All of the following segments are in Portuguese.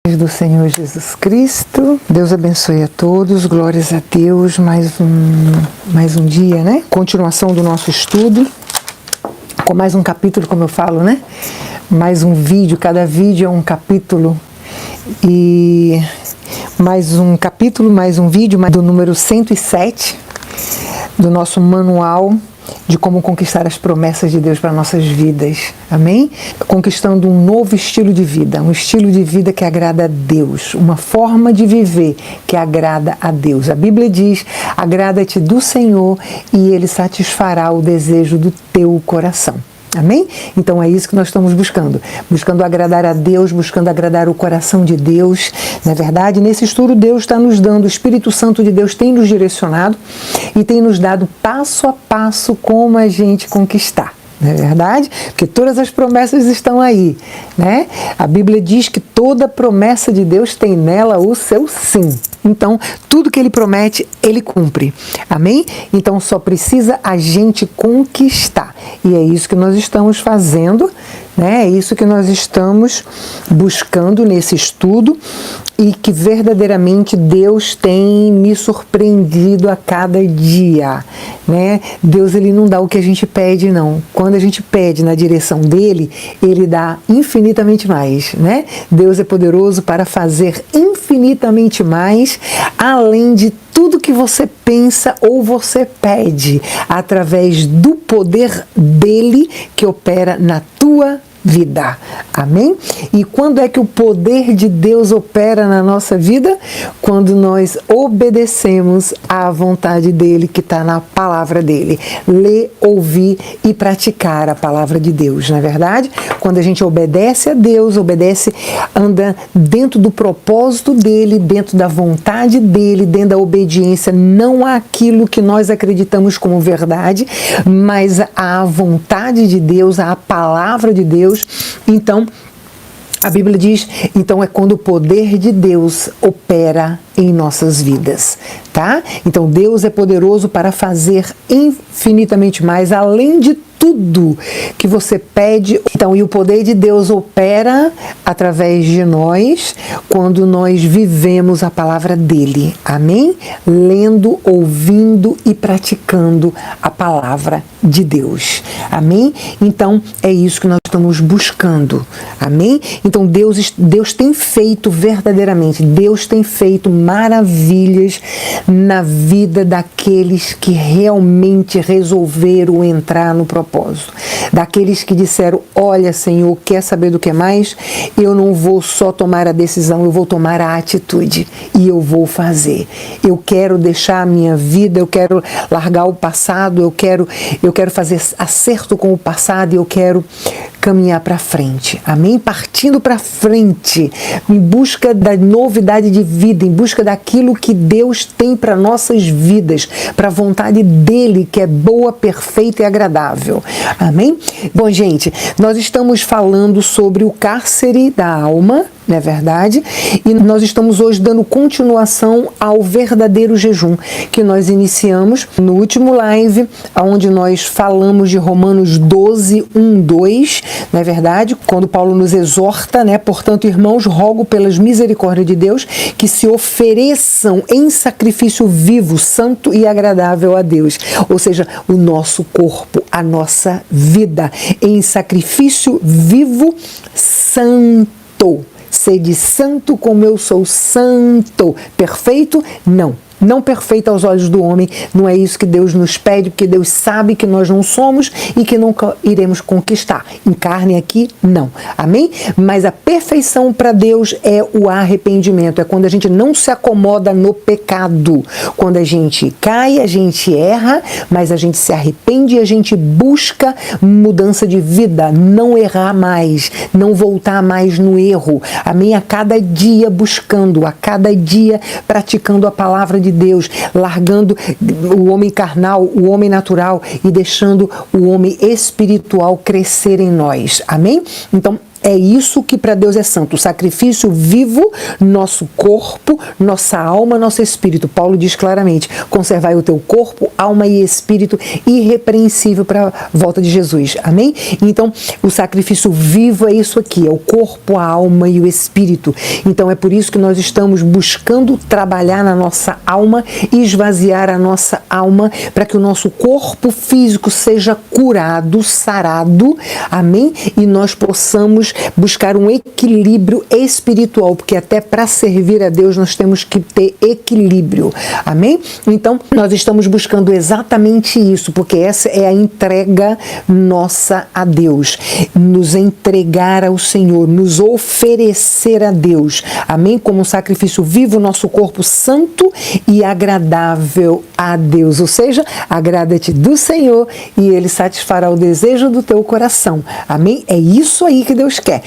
Do Senhor Jesus Cristo. Deus abençoe a todos, glórias a Deus, mais um dia, né? Continuação do nosso estudo, com mais um capítulo, como eu falo, né? Mais um vídeo, cada vídeo é um capítulo, e mais um capítulo, mais um vídeo, do número 107, do nosso manual de como conquistar as promessas de Deus para nossas vidas, amém? Conquistando um novo estilo de vida, um estilo de vida que agrada a Deus, uma forma de viver que agrada a Deus. A Bíblia diz, agrada-te do Senhor e Ele satisfará o desejo do teu coração. Amém? Então é isso que nós estamos buscando agradar a Deus, buscando agradar o coração de Deus. Na verdade, nesse estudo Deus está nos dando, o Espírito Santo de Deus tem nos direcionado e tem nos dado passo a passo como a gente conquistar. Não é verdade? Porque todas as promessas estão aí, né? A Bíblia diz que toda promessa de Deus tem nela o seu sim. Então, tudo que Ele promete, Ele cumpre. Amém? Então, só precisa a gente conquistar. E é isso que nós estamos fazendo, né? É isso que nós estamos buscando nesse estudo e que verdadeiramente Deus tem me surpreendido a cada dia, né? Deus, Ele não dá o que a gente pede, não. Quando a gente pede na direção dEle, Ele dá infinitamente mais, né? Deus é poderoso para fazer infinitamente mais, além de tudo que você pensa ou você pede, através do poder dEle que opera na tua vida. Amém? E quando é que o poder de Deus opera na nossa vida? Quando nós obedecemos à vontade dEle, que está na palavra dEle. Ler, ouvir e praticar a palavra de Deus, não é verdade? Quando a gente obedece a Deus, anda dentro do propósito dEle, dentro da vontade dEle, dentro da obediência, não àquilo que nós acreditamos como verdade, mas à vontade de Deus, à palavra de Deus. Então, a Bíblia diz, então é quando o poder de Deus opera em nossas vidas, tá? Então Deus é poderoso para fazer infinitamente mais, além de tudo que você pede. Então, e o poder de Deus opera através de nós quando nós vivemos a palavra dele, amém? Lendo, ouvindo e praticando a palavra de Deus, amém? Então, é isso que nós estamos buscando, amém? Então, Deus tem feito verdadeiramente, Deus tem feito maravilhas na vida daqueles que realmente resolveram entrar no propósito, daqueles que disseram, olha, Senhor, quer saber do que mais? Eu não vou só tomar a decisão, eu vou tomar a atitude e eu vou fazer. Eu quero deixar a minha vida, eu quero largar o passado, eu quero fazer acerto com o passado e eu quero caminhar para frente, amém? Partindo para frente, em busca da novidade de vida, em busca daquilo que Deus tem para nossas vidas, para a vontade dEle, que é boa, perfeita e agradável, amém? Bom, gente, nós estamos falando sobre o cárcere da alma, não é verdade? E nós estamos hoje dando continuação ao verdadeiro jejum que nós iniciamos no último live, onde nós falamos de Romanos 12, 1, 2, não é verdade? Quando Paulo nos exorta, né? Portanto, irmãos, rogo pelas misericórdias de Deus que se ofereçam em sacrifício vivo, santo e agradável a Deus. Ou seja, o nosso corpo, a nossa vida, em sacrifício vivo, santo. Sede santo como eu sou santo. Perfeito? Não perfeito aos olhos do homem, não é isso que Deus nos pede, porque Deus sabe que nós não somos e que nunca iremos conquistar. Em carne aqui, não. Amém? Mas a perfeição para Deus é o arrependimento, é quando a gente não se acomoda no pecado. Quando a gente cai, a gente erra, mas a gente se arrepende e a gente busca mudança de vida, não errar mais, não voltar mais no erro. Amém? A cada dia buscando, a cada dia praticando a palavra de Deus, largando o homem carnal, o homem natural e deixando o homem espiritual crescer em nós. Amém? Então, É isso que para Deus é santo. O sacrifício vivo, nosso corpo, nossa alma, nosso espírito. Paulo diz claramente: conservai o teu corpo, alma e espírito irrepreensível para a volta de Jesus. Amém? Então, o sacrifício vivo é isso aqui, é o corpo, a alma e o espírito. Então, é por isso que nós estamos buscando trabalhar na nossa alma e esvaziar a nossa alma para que o nosso corpo físico seja curado, sarado, amém? E nós possamos buscar um equilíbrio espiritual, porque até para servir a Deus nós temos que ter equilíbrio, amém? Então, nós estamos buscando exatamente isso, porque essa é a entrega nossa a Deus, nos entregar ao Senhor, nos oferecer a Deus, amém? Como um sacrifício vivo, nosso corpo santo e agradável a Deus, ou seja, agrada-te do Senhor e Ele satisfará o desejo do teu coração, amém? É isso aí que Deus quer.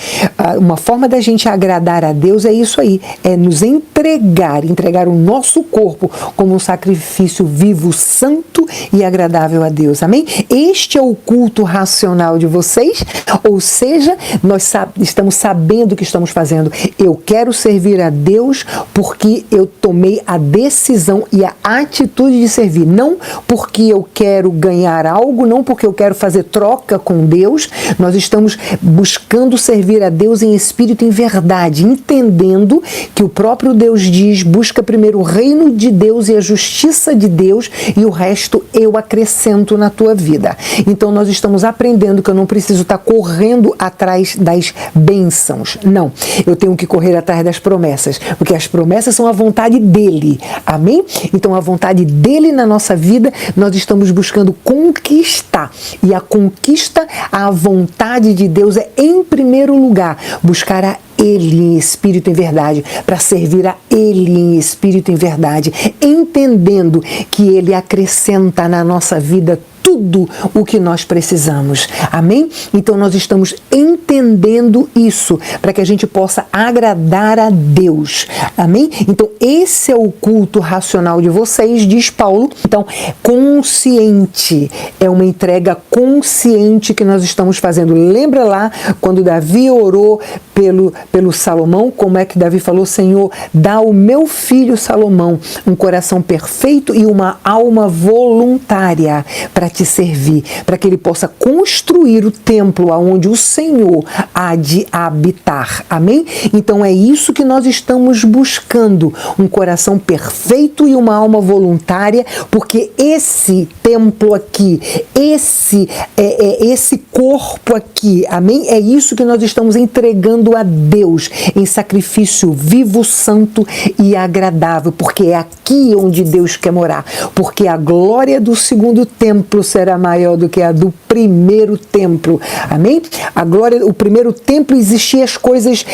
Uma forma da gente agradar a Deus é isso aí, é nos entregar o nosso corpo como um sacrifício vivo, santo e agradável a Deus, amém? Este é o culto racional de vocês, ou seja, nós estamos sabendo o que estamos fazendo. Eu quero servir a Deus porque eu tomei a decisão e a atitude de servir, não porque eu quero ganhar algo, não porque eu quero fazer troca com Deus. Nós estamos buscando servir a Deus em espírito e em verdade, entendendo que o próprio Deus diz: busca primeiro o reino de Deus e a justiça de Deus e o resto eu acrescento na tua vida. Então nós estamos aprendendo que eu não preciso estar correndo atrás das bênçãos, não, eu tenho que correr atrás das promessas, porque as promessas são a vontade dele, amém? Então a vontade dele na nossa vida nós estamos buscando conquistar, e a conquista, a vontade de Deus é em primeiro lugar buscar a Ele em espírito e em verdade, para servir a Ele em espírito e em verdade, entendendo que Ele acrescenta na nossa vida tudo o que nós precisamos, amém? Então nós estamos entendendo isso, para que a gente possa agradar a Deus, amém? Então esse é o culto racional de vocês, diz Paulo. Então, consciente, é uma entrega consciente que nós estamos fazendo. Lembra lá quando Davi orou pelo Salomão, como é que Davi falou: Senhor, dá ao meu filho Salomão um coração perfeito e uma alma voluntária para te servir, para que ele possa construir o templo aonde o Senhor há de habitar, amém? Então é isso que nós estamos buscando, um coração perfeito e uma alma voluntária, porque esse templo aqui, esse corpo aqui, amém? É isso que nós estamos entregando a Deus em sacrifício vivo, santo e agradável, porque é aqui onde Deus quer morar, porque a glória do segundo templo será maior do que a do primeiro templo, amém? A glória, o primeiro templo, existia as coisas,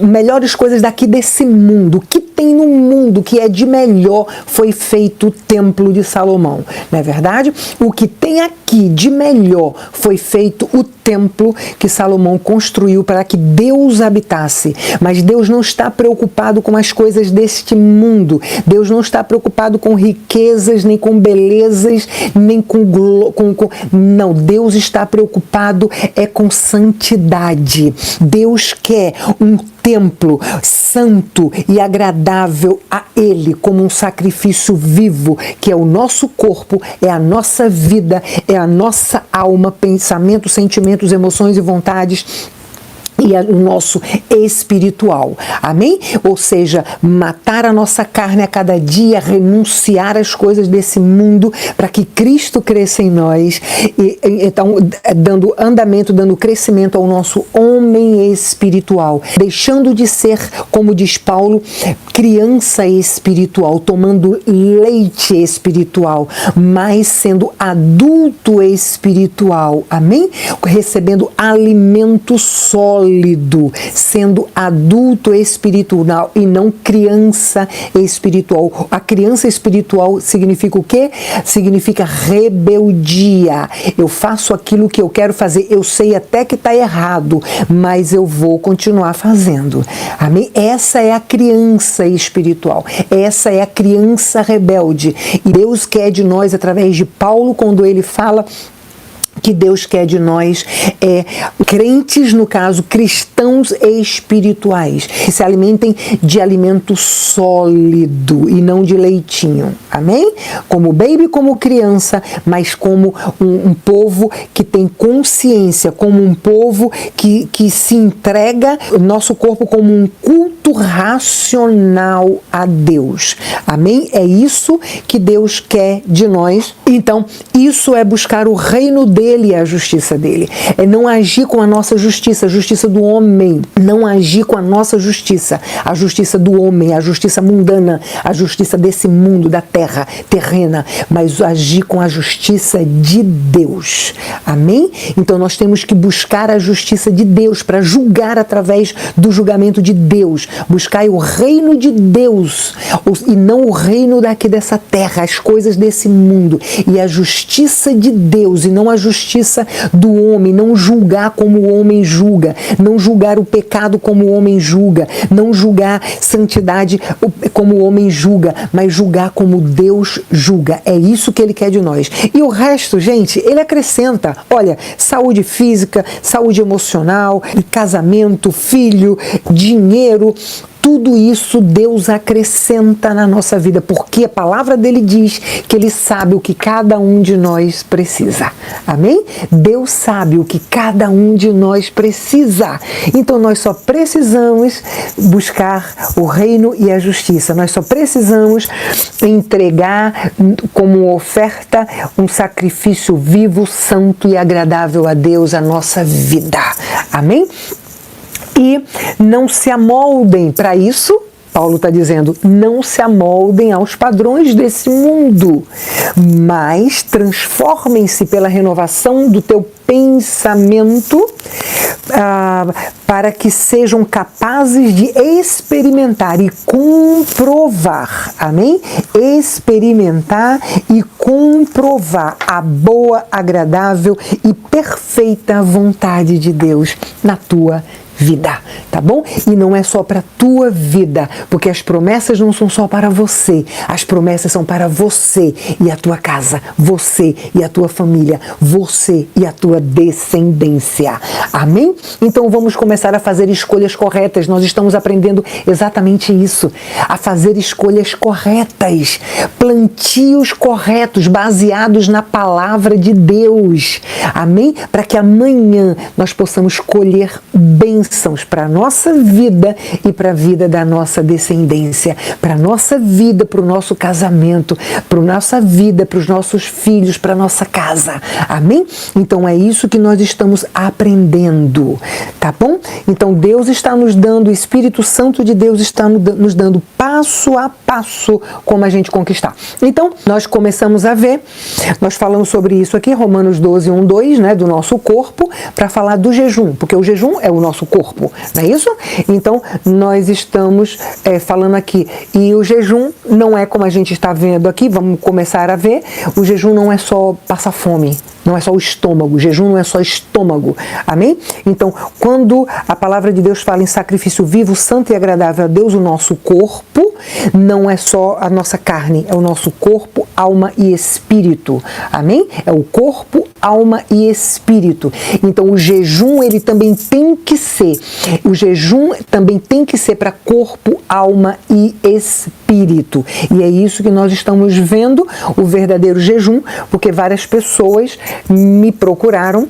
melhores coisas daqui desse mundo. O que tem no mundo que é de melhor foi feito o templo de Salomão, não é verdade? O que tem aqui de melhor foi feito o templo que Salomão construiu para que Deus habitasse. Mas Deus não está preocupado com as coisas deste mundo. Deus não está preocupado com riquezas, nem com belezas, nem com não, Deus está preocupado com santidade. Deus quer um templo santo e agradável a Ele, como um sacrifício vivo, que é o nosso corpo, é a nossa vida, é a nossa alma, pensamentos, sentimentos, emoções e vontades, e o nosso espiritual, amém? Ou seja, matar a nossa carne a cada dia, renunciar às coisas desse mundo, para que Cristo cresça em nós, e então dando andamento, dando crescimento ao nosso homem espiritual, deixando de ser, como diz Paulo, criança espiritual, tomando leite espiritual, mas sendo adulto espiritual, amém? Recebendo alimento sólido, sendo adulto espiritual e não criança espiritual. A criança espiritual significa o quê? Significa rebeldia. Eu faço aquilo que eu quero fazer, eu sei até que está errado, mas eu vou continuar fazendo. Amém? Essa é a criança espiritual. Essa é a criança rebelde. E Deus quer de nós, através de Paulo, quando ele fala que Deus quer de nós é crentes, no caso, cristãos espirituais, que se alimentem de alimento sólido e não de leitinho, amém? Como baby, como criança, mas como um povo que tem consciência, como um povo que se entrega o nosso corpo como um culto racional a Deus, amém? É isso que Deus quer de nós. Então, isso é buscar o reino dele e a justiça dele. É não agir com a nossa justiça, a justiça do homem. Não agir com a nossa justiça, a justiça do homem, a justiça mundana, a justiça desse mundo, da terra, terrena, mas agir com a justiça de Deus. Amém? Então nós temos que buscar a justiça de Deus para julgar através do julgamento de Deus. Buscar o reino de Deus e não o reino daqui dessa terra, as coisas desse mundo. E a justiça de Deus e não a justiça do homem, não julgar como o homem julga, não julgar o pecado como o homem julga, não julgar santidade como o homem julga, mas julgar como Deus julga. É isso que ele quer de nós. E o resto, gente, ele acrescenta, olha, saúde física, saúde emocional, casamento, filho, dinheiro. Tudo isso Deus acrescenta na nossa vida, porque a palavra dele diz que ele sabe o que cada um de nós precisa. Amém? Deus sabe o que cada um de nós precisa. Então nós só precisamos buscar o reino e a justiça. Nós só precisamos entregar como oferta um sacrifício vivo, santo e agradável a Deus a nossa vida. Amém? E não se amoldem para isso, Paulo está dizendo, não se amoldem aos padrões desse mundo, mas transformem-se pela renovação do teu pensamento para que sejam capazes de experimentar e comprovar, amém? Experimentar e comprovar a boa, agradável e perfeita vontade de Deus na tua vida, tá bom? E não é só para tua vida, porque as promessas não são só para você, as promessas são para você e a tua casa, você e a tua família, você e a tua descendência, amém? Então vamos começar a fazer escolhas corretas. Nós estamos aprendendo exatamente isso, a fazer escolhas corretas, plantios corretos, baseados na palavra de Deus, amém? Para que amanhã nós possamos colher bênçãos para a nossa vida e para a vida da nossa descendência, para a nossa vida, para o nosso casamento, para a nossa vida, para os nossos filhos, para a nossa casa. Amém? Então é isso que nós estamos aprendendo, tá bom? Então Deus está nos dando, o Espírito Santo de Deus está nos dando passo a passo como a gente conquistar. Então nós começamos a ver, nós falamos sobre isso aqui, Romanos 12, 1, 2, né, do nosso corpo, para falar do jejum, porque o jejum é o nosso corpo, não é isso? Então, nós estamos falando aqui, e o jejum não é como a gente está vendo aqui, vamos começar a ver, o jejum não é só passar fome, não é só o estômago, o jejum não é só estômago, amém? Então, quando a palavra de Deus fala em sacrifício vivo, santo e agradável a Deus, o nosso corpo, não é só a nossa carne, é o nosso corpo, alma e espírito, amém? É o corpo, alma e espírito. Então, o jejum, ele também tem que ser, o jejum também tem que ser para corpo, alma e espírito. E é isso que nós estamos vendo, o verdadeiro jejum, porque várias pessoas me procuraram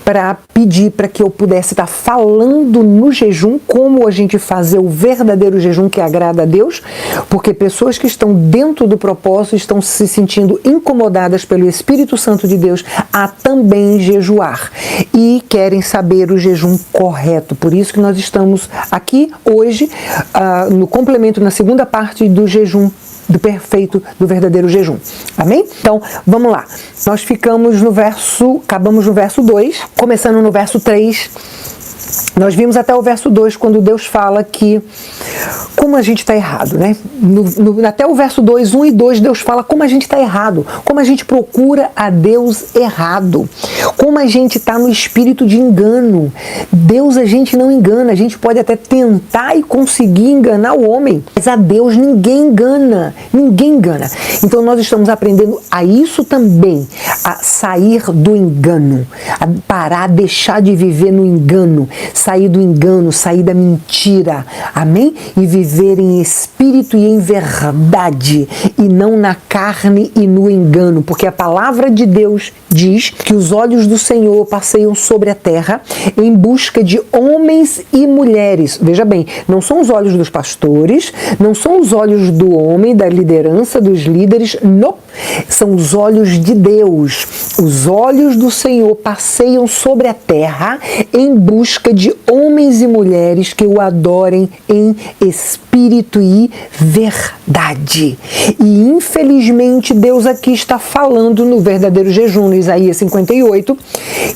para pedir para que eu pudesse estar falando no jejum, como a gente fazer o verdadeiro jejum que agrada a Deus, porque pessoas que estão dentro do propósito estão se sentindo incomodadas pelo Espírito Santo de Deus a também jejuar e querem saber o jejum correto. Por isso que nós estamos aqui hoje no complemento, na segunda parte do jejum do perfeito, do verdadeiro jejum. Amém? Então, vamos lá. Nós acabamos no verso 2, começando no verso 3, Nós vimos até o verso 2, quando Deus fala que como a gente está errado, né? Até o verso 2, 1 e 2, Deus fala como a gente está errado, como a gente procura a Deus errado, como a gente está no espírito de engano. Deus a gente não engana, a gente pode até tentar e conseguir enganar o homem, mas a Deus ninguém engana, ninguém engana. Então nós estamos aprendendo a isso também, a sair do engano, a parar, deixar de viver no engano, sair do engano, sair da mentira, amém? E viver em espírito e em verdade, e não na carne e no engano, porque a palavra de Deus diz que os olhos do Senhor passeiam sobre a terra em busca de homens e mulheres. Veja bem, não são os olhos dos pastores, não são os olhos do homem, da liderança, dos líderes, não. São os olhos de Deus. Os olhos do Senhor passeiam sobre a terra em busca de homens e mulheres que o adorem em espírito e verdade. E infelizmente Deus aqui está falando no verdadeiro jejum, no Isaías 58,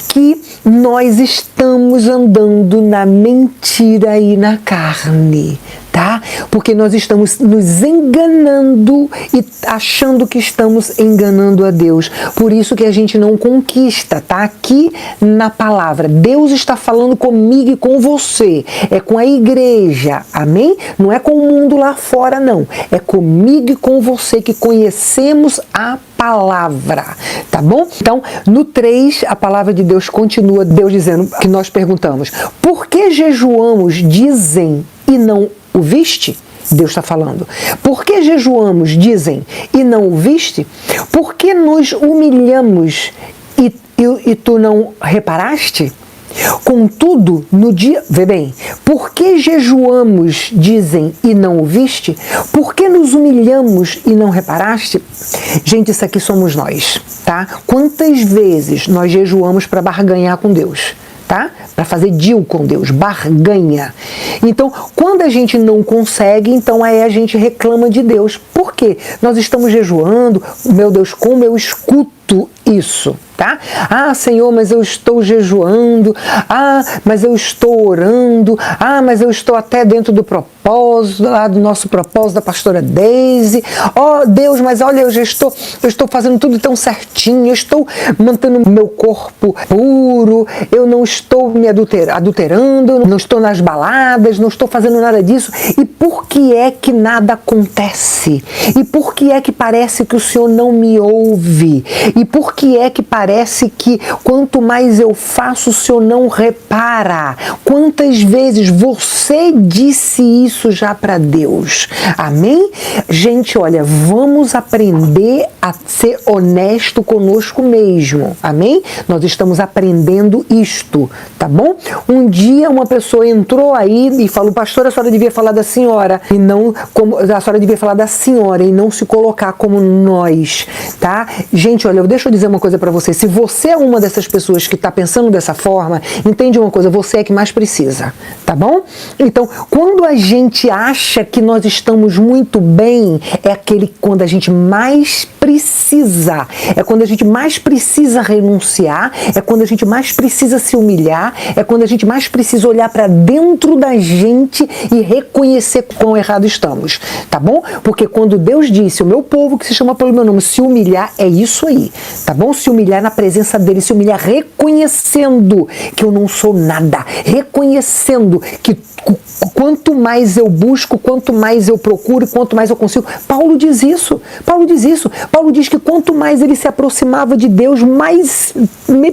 que nós estamos andando na mentira e na carne. Tá? Porque nós estamos nos enganando e achando que estamos enganando a Deus. Por isso que a gente não conquista, tá? Aqui na palavra, Deus está falando comigo e com você. É com a igreja, amém? Não é com o mundo lá fora, não. É comigo e com você que conhecemos a palavra, tá bom? Então, no 3, a palavra de Deus continua, Deus dizendo que nós perguntamos, por que jejuamos, dizem, e não o viste? Deus está falando. Por que jejuamos, dizem, e não o viste? Por que nos humilhamos e tu não reparaste? Contudo, no dia... Vê bem, por que jejuamos, dizem, e não o viste? Por que nos humilhamos e não reparaste? Gente, isso aqui somos nós, tá? Quantas vezes nós jejuamos para barganhar com Deus? Tá? Para fazer deal com Deus, barganha. Então, quando a gente não consegue, então aí a gente reclama de Deus. Por quê? Nós estamos jejuando, meu Deus, como eu escuto isso, tá? Ah, Senhor, mas eu estou jejuando. Ah, mas eu estou orando. Ah, mas eu estou até dentro do propósito, lá do nosso propósito da pastora Deise. Oh, Deus, mas olha, eu estou fazendo tudo tão certinho, eu estou mantendo meu corpo puro, eu não estou me adulterando, não estou nas baladas, não estou fazendo nada disso. E por que é que nada acontece? E por que é que parece que o Senhor não me ouve? E por que é que parece que quanto mais eu faço, o Senhor não repara? Quantas vezes você disse isso já para Deus? Amém? Gente, olha, vamos aprender a ser honesto conosco mesmo. Amém? Nós estamos aprendendo isto, tá bom? Um dia uma pessoa entrou aí e falou, pastor, a senhora devia falar da senhora e não como a senhora devia falar da senhora e não se colocar como nós, tá? Gente, olha, deixa eu dizer uma coisa para você. Se você é uma dessas pessoas que está pensando dessa forma, entende uma coisa, você é que mais precisa, tá bom? Então, quando a gente acha que nós estamos muito bem, é aquele quando a gente mais precisa, é quando a gente mais precisa renunciar, é quando a gente mais precisa se humilhar, é quando a gente mais precisa olhar para dentro da gente e reconhecer quão errado estamos, tá bom? Porque quando Deus disse, o meu povo que se chama pelo meu nome, se humilhar, é isso aí, tá bom? Se humilhar na presença dele, se humilhar reconhecendo que eu não sou nada, reconhecendo que quanto mais eu busco, quanto mais eu procuro, quanto mais eu consigo. Paulo diz isso. Paulo diz que quanto mais ele se aproximava de Deus, mais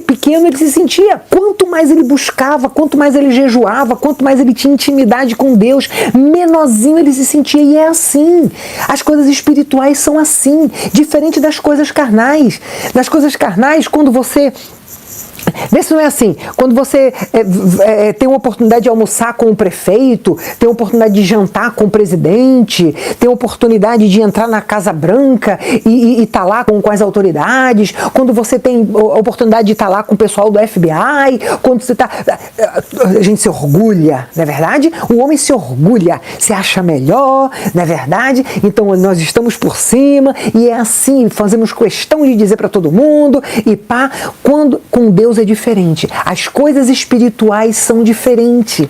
pequeno ele se sentia. Quanto mais ele buscava, quanto mais ele jejuava, quanto mais ele tinha intimidade com Deus, menorzinho ele se sentia. E é assim. As coisas espirituais são assim, diferente das coisas carnais. Nas coisas carnais, quando você... Vê se não é assim, quando você tem uma oportunidade de almoçar com o prefeito, tem uma oportunidade de jantar com o presidente, tem uma oportunidade de entrar na Casa Branca e tá lá com as autoridades, quando você tem a oportunidade de estar lá com o pessoal do FBI, quando você tá... A gente se orgulha, não é verdade? O homem se orgulha, se acha melhor, não é verdade? Então nós estamos por cima e é assim, fazemos questão de dizer para todo mundo e pá, quando com Deus é diferente. As coisas espirituais são diferentes.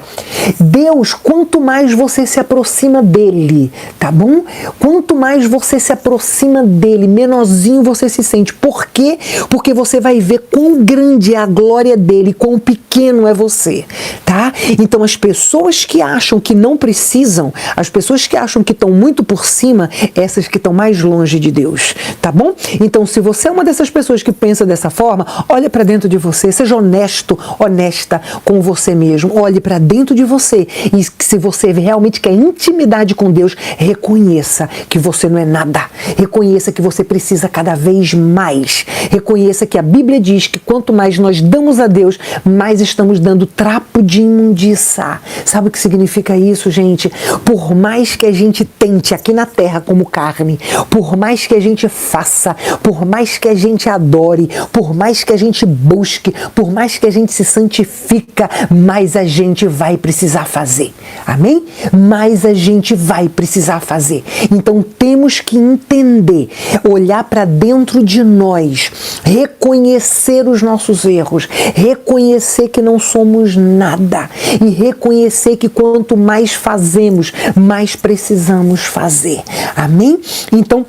Deus, quanto mais você se aproxima dele, tá bom? Quanto mais você se aproxima dele, menorzinho você se sente. Por quê? Porque você vai ver quão grande é a glória dele, quão pequeno é você, tá? Então as pessoas que acham que não precisam, as pessoas que acham que estão muito por cima, essas que estão mais longe de Deus, tá bom? Então se você é uma dessas pessoas que pensa dessa forma, olha para dentro de você, seja honesto, honesta com você mesmo, olhe para dentro de você e se você realmente quer intimidade com Deus, reconheça que você não é nada, reconheça que você precisa cada vez mais, reconheça que a Bíblia diz que quanto mais nós damos a Deus, mais estamos dando trapo de imundícia. Sabe o que significa isso, gente? Por mais que a gente tente aqui na terra como carne, por mais que a gente faça, por mais que a gente adore, por mais que a gente busque, por mais que a gente se santifica, mais a gente vai precisar fazer. Amém? Mais a gente vai precisar fazer. Então temos que entender, olhar para dentro de nós, reconhecer os nossos erros, reconhecer que não somos nada e reconhecer que quanto mais fazemos, mais precisamos fazer. Amém? Então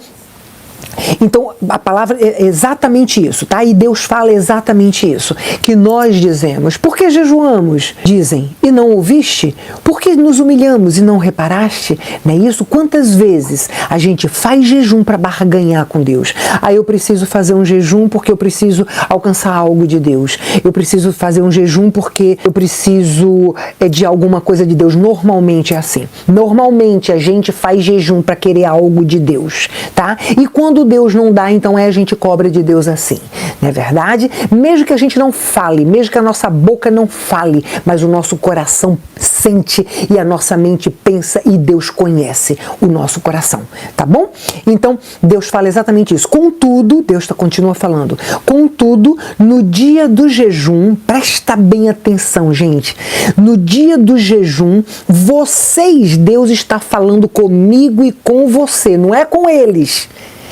a palavra é exatamente isso, tá? E Deus fala exatamente isso, que nós dizemos, por que jejuamos? Dizem, e não ouviste? Por que nos humilhamos e não reparaste? Não é isso? Quantas vezes a gente faz jejum para barganhar com Deus? Aí eu preciso fazer um jejum porque eu preciso alcançar algo de Deus. Eu preciso fazer um jejum porque eu preciso de alguma coisa de Deus. Normalmente é assim. Normalmente a gente faz jejum para querer algo de Deus, tá? E quando Deus não dá, então a gente cobra de Deus assim, não é verdade? Mesmo que a gente não fale, mesmo que a nossa boca não fale, mas o nosso coração sente e a nossa mente pensa e Deus conhece o nosso coração, tá bom? Então, Deus fala exatamente isso. Contudo, Deus continua falando, contudo, no dia do jejum, presta bem atenção, gente, no dia do jejum, vocês, Deus está falando comigo e com você, não é com eles.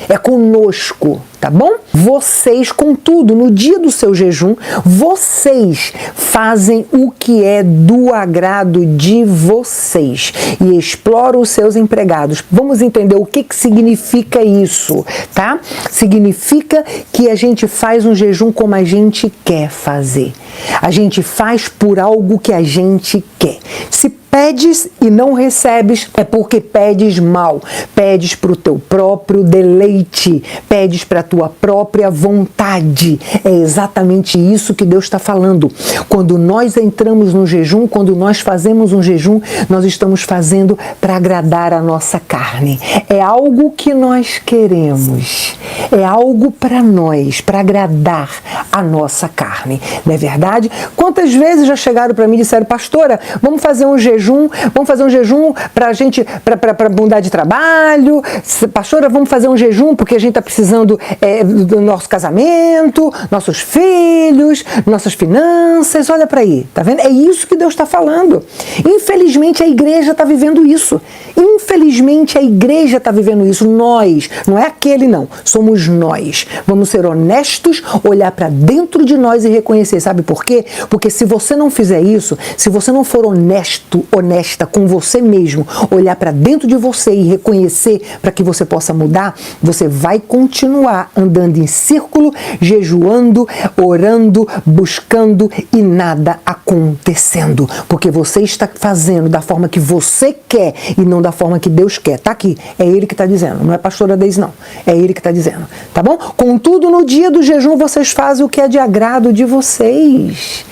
É conosco, tá bom? Vocês, contudo, no dia do seu jejum, vocês fazem o que é do agrado de vocês e exploram os seus empregados. Vamos entender o que significa isso, tá? Significa que a gente faz um jejum como a gente quer fazer. A gente faz por algo que a gente quer. Se pedes e não recebes, é porque pedes mal. Pedes para o teu próprio deleite. Pedes para a tua própria vontade. É exatamente isso que Deus está falando. Quando nós entramos no jejum, quando nós fazemos um jejum, nós estamos fazendo para agradar a nossa carne. É algo que nós queremos. É algo para nós, para agradar a nossa carne. Não é verdade? Quantas vezes já chegaram para mim e disseram, pastora, vamos fazer um jejum para a gente, para mudar de trabalho, pastora, vamos fazer um jejum porque a gente está precisando do nosso casamento, nossos filhos, nossas finanças, olha para aí, tá vendo? É isso que Deus está falando. Infelizmente a igreja está vivendo isso. Infelizmente a igreja está vivendo isso. Nós, não é aquele não, somos nós. Vamos ser honestos, olhar para dentro de nós e reconhecer, sabe por quê? Porque se você não fizer isso, se você não for honesto, honesta com você mesmo, olhar para dentro de você e reconhecer para que você possa mudar, você vai continuar andando em círculo, jejuando, orando, buscando e nada acontecendo, porque você está fazendo da forma que você quer e não da forma que Deus quer. Tá aqui, é Ele que está dizendo, não é pastora Deise não, é Ele que está dizendo, tá bom? Contudo, no dia do jejum vocês fazem o que é de agrado de vocês,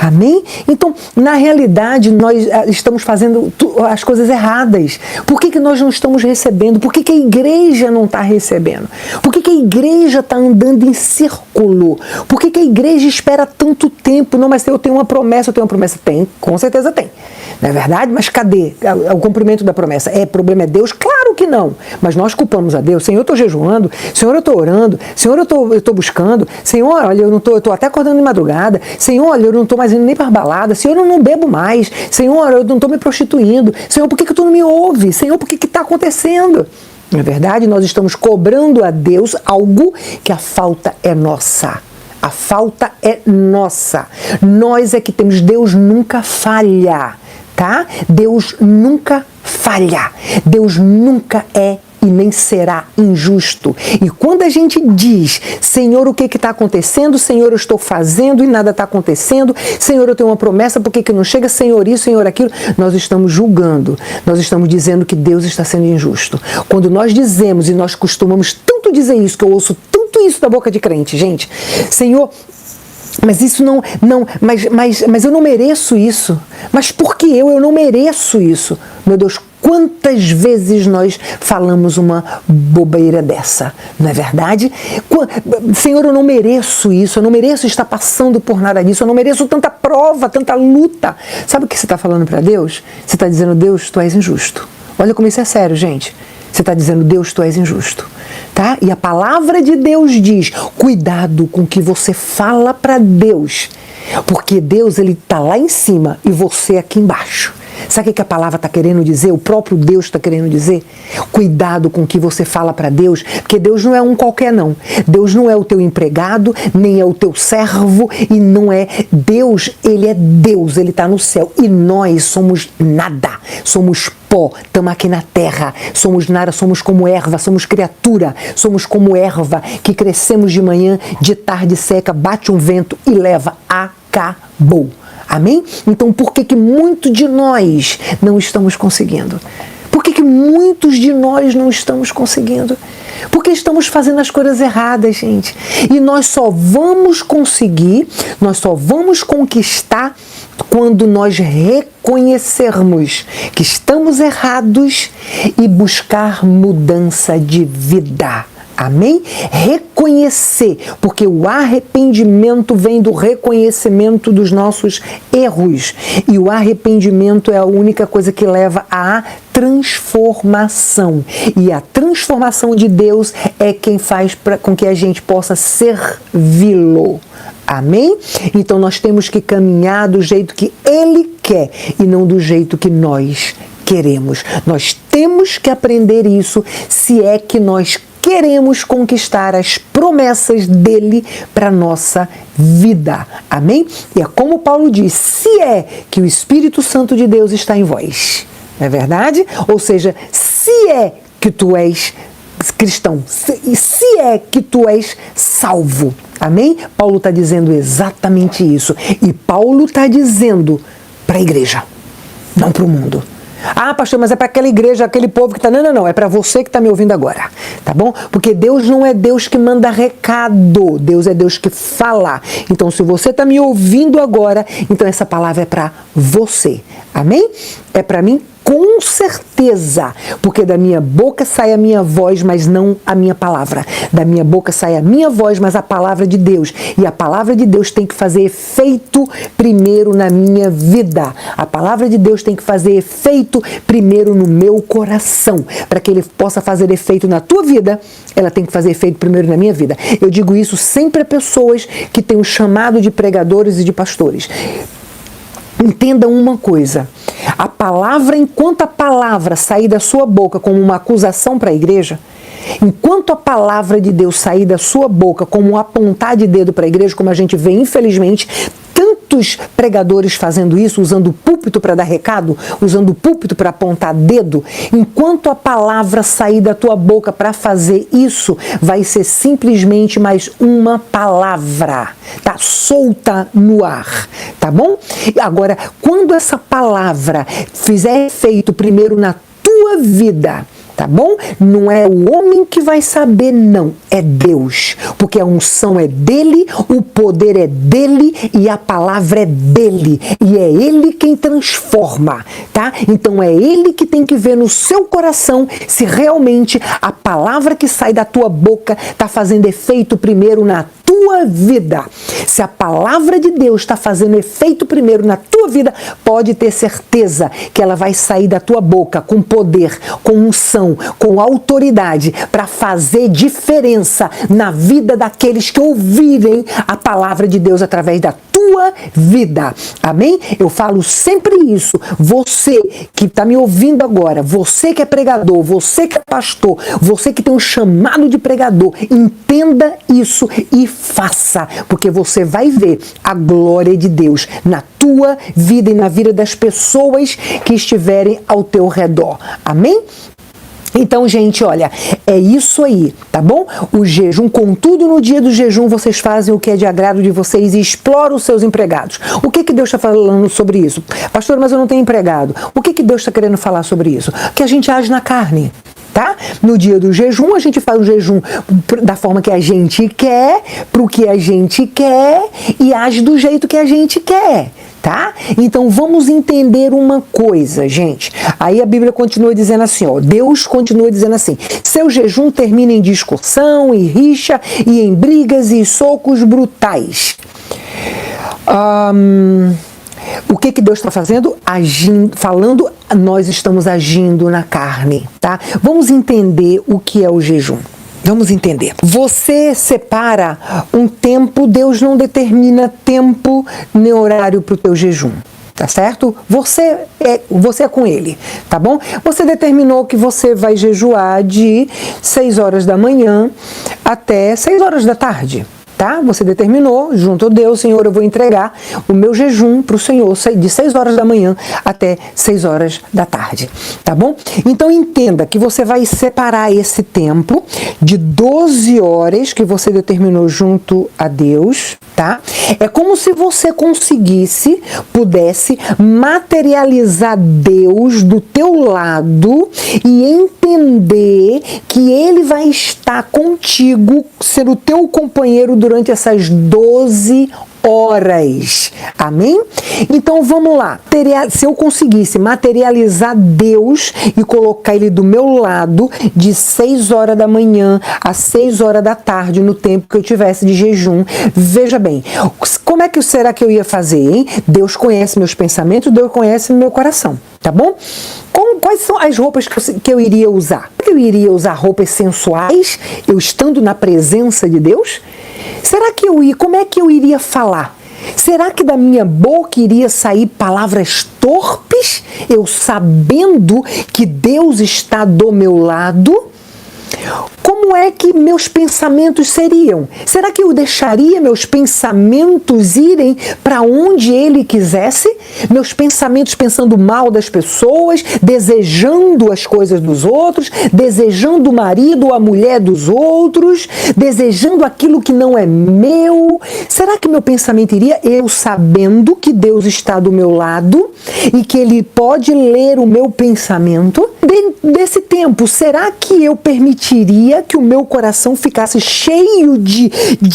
amém? Então, na realidade, nós estamos fazendo as coisas erradas. Por que nós não estamos recebendo? Por que a igreja não está recebendo? Por que a igreja está andando em círculo? Por que a igreja espera tanto tempo? Não, mas eu tenho uma promessa, Tem, com certeza tem. Não é verdade? Mas cadê o cumprimento da promessa? Problema é Deus? Claro que não. Mas nós culpamos a Deus. Senhor, eu estou jejuando. Senhor, eu estou orando. Senhor, eu estou buscando. Senhor, olha, eu estou até acordando de madrugada. Senhor, olha, eu não estou mais indo nem para balada. Senhor, eu não bebo mais. Senhor, eu não estou me prostituindo. Senhor, por que tu não me ouve? Senhor, por que está acontecendo? Na verdade, nós estamos cobrando a Deus algo que a falta é nossa. A falta é nossa. Nós é que temos. Deus nunca falha, tá? Deus nunca falha. Deus nunca é e nem será injusto. E quando a gente diz, Senhor, o que está acontecendo? Senhor, eu estou fazendo e nada está acontecendo. Senhor, eu tenho uma promessa, por que não chega? Senhor, isso, Senhor, aquilo. Nós estamos julgando. Nós estamos dizendo que Deus está sendo injusto. Quando nós dizemos, e nós costumamos tanto dizer isso, que eu ouço tanto isso da boca de crente, gente. Senhor, mas isso mas eu não mereço isso. Mas por que eu não mereço isso? Meu Deus, quantas vezes nós falamos uma bobeira dessa, não é verdade? Senhor, eu não mereço isso, eu não mereço estar passando por nada disso, eu não mereço tanta prova, tanta luta. Sabe o que você está falando para Deus? Você está dizendo, Deus, tu és injusto. Olha como isso é sério, gente. Você está dizendo, Deus, tu és injusto. Tá? E a palavra de Deus diz, cuidado com o que você fala para Deus. Porque Deus, ele está lá em cima e você aqui embaixo. Sabe o que a palavra está querendo dizer? O próprio Deus está querendo dizer? Cuidado com o que você fala para Deus, porque Deus não é um qualquer não. Deus não é o teu empregado, nem é o teu servo, e não é Deus, ele é Deus, ele está no céu. E nós somos nada, somos pó, estamos aqui na terra, somos nada, somos como erva, somos criatura, somos como erva, que crescemos de manhã, de tarde seca, bate um vento e leva, acabou. Amém? Então, por que muitos de nós não estamos conseguindo? Por que muitos de nós não estamos conseguindo? Porque estamos fazendo as coisas erradas, gente. E nós só vamos conseguir, nós só vamos conquistar quando nós reconhecermos que estamos errados e buscar mudança de vida. Amém? Reconhecer, porque o arrependimento vem do reconhecimento dos nossos erros. E o arrependimento é a única coisa que leva à transformação. E a transformação de Deus é quem faz com que a gente possa servi-lo. Amém? Então nós temos que caminhar do jeito que Ele quer e não do jeito que nós queremos. Nós temos que aprender isso se é que nós queremos conquistar as promessas dele para a nossa vida. Amém? E é como Paulo diz, se é que o Espírito Santo de Deus está em vós. Não é verdade? Ou seja, se é que tu és cristão, se é que tu és salvo. Amém? Paulo está dizendo exatamente isso. E Paulo está dizendo para a igreja, não para o mundo. Ah, pastor, mas é para aquela igreja, aquele povo que está... Não, é para você que está me ouvindo agora, tá bom? Porque Deus não é Deus que manda recado, Deus é Deus que fala. Então, se você está me ouvindo agora, então essa palavra é para você, amém? É para mim, com certeza, porque da minha boca sai a minha voz, mas não a minha palavra. Da minha boca sai a minha voz, mas a palavra de Deus. E a palavra de Deus tem que fazer efeito primeiro na minha vida. A palavra de Deus tem que fazer efeito primeiro no meu coração. Para que ele possa fazer efeito na tua vida, ela tem que fazer efeito primeiro na minha vida. Eu digo isso sempre a pessoas que têm um chamado de pregadores e de pastores. Entenda uma coisa, a palavra, enquanto a palavra sair da sua boca como uma acusação para a igreja, enquanto a palavra de Deus sair da sua boca como um apontar de dedo para a igreja, como a gente vê infelizmente, tantos pregadores fazendo isso, usando o púlpito para dar recado, usando o púlpito para apontar dedo, enquanto a palavra sair da tua boca para fazer isso, vai ser simplesmente mais uma palavra, tá? Solta no ar, tá bom? Agora, quando essa palavra fizer efeito primeiro na tua vida, tá bom? Não é o homem que vai saber, não. É Deus. Porque a unção é dele, o poder é dele e a palavra é dele. E é ele quem transforma, tá? Então é ele que tem que ver no seu coração se realmente a palavra que sai da tua boca está fazendo efeito primeiro na tua vida. Se a palavra de Deus está fazendo efeito primeiro na tua vida, pode ter certeza que ela vai sair da tua boca com poder, com unção, com autoridade para fazer diferença na vida daqueles que ouvirem a palavra de Deus através da tua vida. Amém? Eu falo sempre isso. Você que está me ouvindo agora, você que é pregador, você que é pastor, você que tem um chamado de pregador, entenda isso e faça, porque você vai ver a glória de Deus na tua vida e na vida das pessoas que estiverem ao teu redor. Amém? Então, gente, olha, é isso aí, tá bom? O jejum, contudo, no dia do jejum, vocês fazem o que é de agrado de vocês e exploram os seus empregados. O que Deus está falando sobre isso? Pastor, mas eu não tenho empregado. O que Deus está querendo falar sobre isso? Que a gente age na carne. Tá? No dia do jejum, a gente faz o jejum da forma que a gente quer, pro que a gente quer e age do jeito que a gente quer, tá? Então vamos entender uma coisa, gente. Aí a Bíblia continua dizendo assim, ó, Deus continua dizendo assim: seu jejum termina em discussão, em rixa e em brigas e socos brutais. O que Deus está fazendo? Falando, nós estamos agindo na carne, tá? Vamos entender o que é o jejum. Vamos entender. Você separa um tempo, Deus não determina tempo nem horário para o teu jejum. Tá certo? Você é com ele, tá bom? Você determinou que você vai jejuar de 6 horas da manhã até 6 horas da tarde. Tá? Você determinou, junto a Deus, Senhor, eu vou entregar o meu jejum para o Senhor de 6 horas da manhã até 6 horas da tarde, tá bom? Então entenda que você vai separar esse tempo de 12 horas que você determinou junto a Deus, tá? É como se você pudesse materializar Deus do teu lado e entender que Ele vai estar contigo, ser o teu companheiro durante essas 12 horas. Amém? Então vamos lá. Se eu conseguisse materializar Deus e colocar Ele do meu lado de 6 horas da manhã a 6 horas da tarde, no tempo que eu tivesse de jejum, veja bem, como é que será que eu ia fazer, hein? Deus conhece meus pensamentos, Deus conhece meu coração, tá bom? Quais são as roupas que eu iria usar? Eu iria usar roupas sensuais, eu estando na presença de Deus? Como é que eu iria falar? Será que da minha boca iria sair palavras torpes, eu sabendo que Deus está do meu lado? Como é que meus pensamentos seriam? Será que eu deixaria meus pensamentos irem para onde Ele quisesse? Meus pensamentos pensando mal das pessoas, desejando as coisas dos outros, desejando o marido ou a mulher dos outros, desejando aquilo que não é meu? Será que meu pensamento iria, eu sabendo que Deus está do meu lado e que Ele pode ler o meu pensamento? Desse tempo, será que eu permitiria que o meu coração ficasse cheio de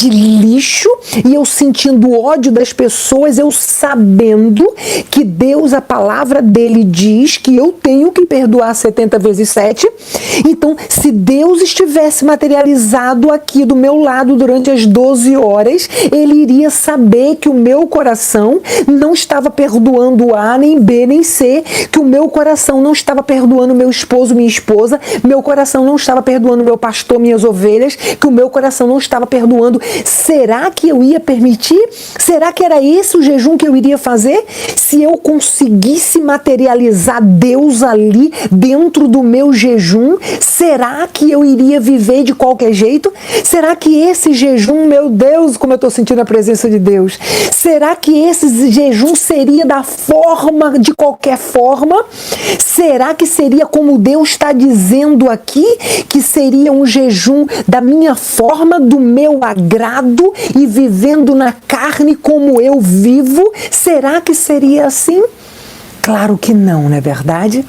lixo e eu sentindo ódio das pessoas, eu sabendo que Deus, a palavra dele diz que eu tenho que perdoar 70 vezes 7? Então, se Deus estivesse materializado aqui do meu lado durante as 12 horas, Ele iria saber que o meu coração não estava perdoando A, nem B, nem C, que o meu coração não estava perdoando meu esposo, minha esposa, meu coração não estava perdoando meu pastor, minhas ovelhas, que o meu coração não estava perdoando. Será que eu ia permitir? Será que era esse o jejum que eu iria fazer? Se eu conseguisse materializar Deus ali dentro do meu jejum, será que eu iria viver de qualquer jeito? Será que esse jejum, meu Deus, como eu estou sentindo a presença de Deus, será que esse jejum seria de qualquer forma? Será que seria como Deus está dizendo aqui, que seria um jejum da minha forma, do meu agrado e vivendo na carne como eu vivo? Será que seria assim? Claro que não é verdade?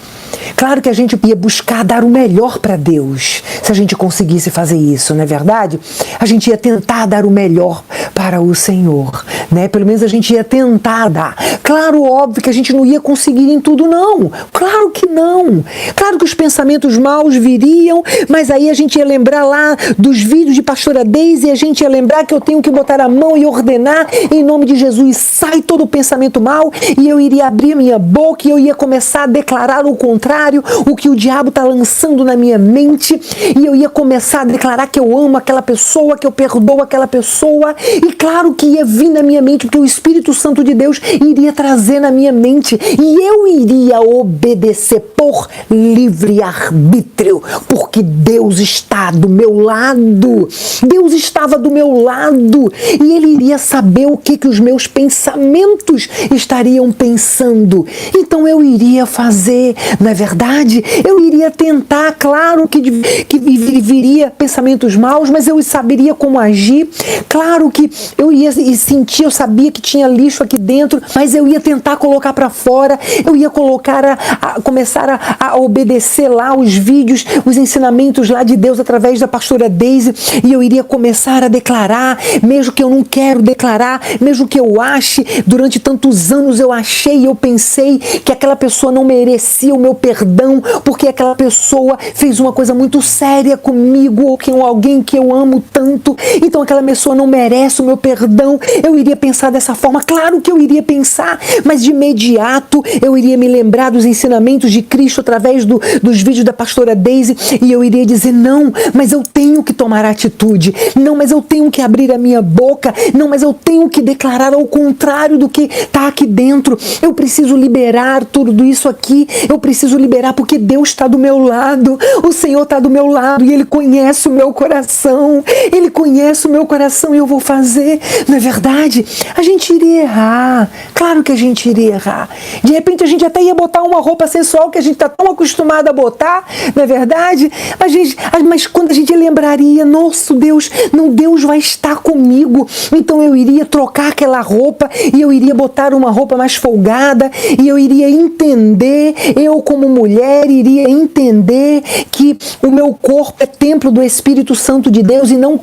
Claro que a gente ia buscar dar o melhor para Deus, se a gente conseguisse fazer isso, não é verdade? A gente ia tentar dar o melhor para o Senhor, né? Pelo menos a gente ia tentar dar. Claro, óbvio que a gente não ia conseguir em tudo, não. Claro que não. Claro que os pensamentos maus viriam, mas aí a gente ia lembrar lá dos vídeos de pastora Deise e a gente ia lembrar que eu tenho que botar a mão e ordenar em nome de Jesus, sai todo o pensamento mau, e eu iria abrir a minha boca e eu ia começar a declarar o contrário, o que o diabo está lançando na minha mente, e eu ia começar a declarar que eu amo aquela pessoa, que eu perdoo aquela pessoa e E claro que ia vir na minha mente, porque o Espírito Santo de Deus iria trazer na minha mente. E eu iria obedecer por livre-arbítrio, porque Deus está do meu lado. Deus estava do meu lado. E Ele iria saber o que os meus pensamentos estariam pensando. Então eu iria fazer, não é verdade? Eu iria tentar, claro que viria pensamentos maus, mas eu saberia como agir. Claro que eu ia sentir, eu sabia que tinha lixo aqui dentro, mas eu ia tentar colocar para fora. Eu ia começar a obedecer lá os vídeos, os ensinamentos lá de Deus através da pastora Daisy, e eu iria começar a declarar, mesmo que eu não quero declarar, mesmo que eu ache, durante tantos anos eu achei, eu pensei que aquela pessoa não merecia o meu perdão, porque aquela pessoa fez uma coisa muito séria comigo, ou com alguém que eu amo tanto, então aquela pessoa não merece o meu perdão. Eu iria pensar dessa forma, claro que eu iria pensar, mas de imediato eu iria me lembrar dos ensinamentos de Cristo através dos vídeos da pastora Daisy, e eu iria dizer, não, mas eu tenho que tomar atitude, não, mas eu tenho que abrir a minha boca, não, mas eu tenho que declarar ao contrário do que está aqui dentro. Eu preciso liberar tudo isso aqui, eu preciso liberar porque Deus está do meu lado, o Senhor está do meu lado e Ele conhece o meu coração, Ele conhece o meu coração e eu vou fazer, não é verdade? A gente iria errar, claro que a gente iria errar, de repente a gente até ia botar uma roupa sensual que a gente está tão acostumado a botar, não é verdade? Mas quando a gente lembraria, nosso Deus, não, Deus vai estar comigo, então eu iria trocar aquela roupa e eu iria botar uma roupa mais folgada e eu iria entender, eu como mulher iria entender que o meu corpo é templo do Espírito Santo de Deus e não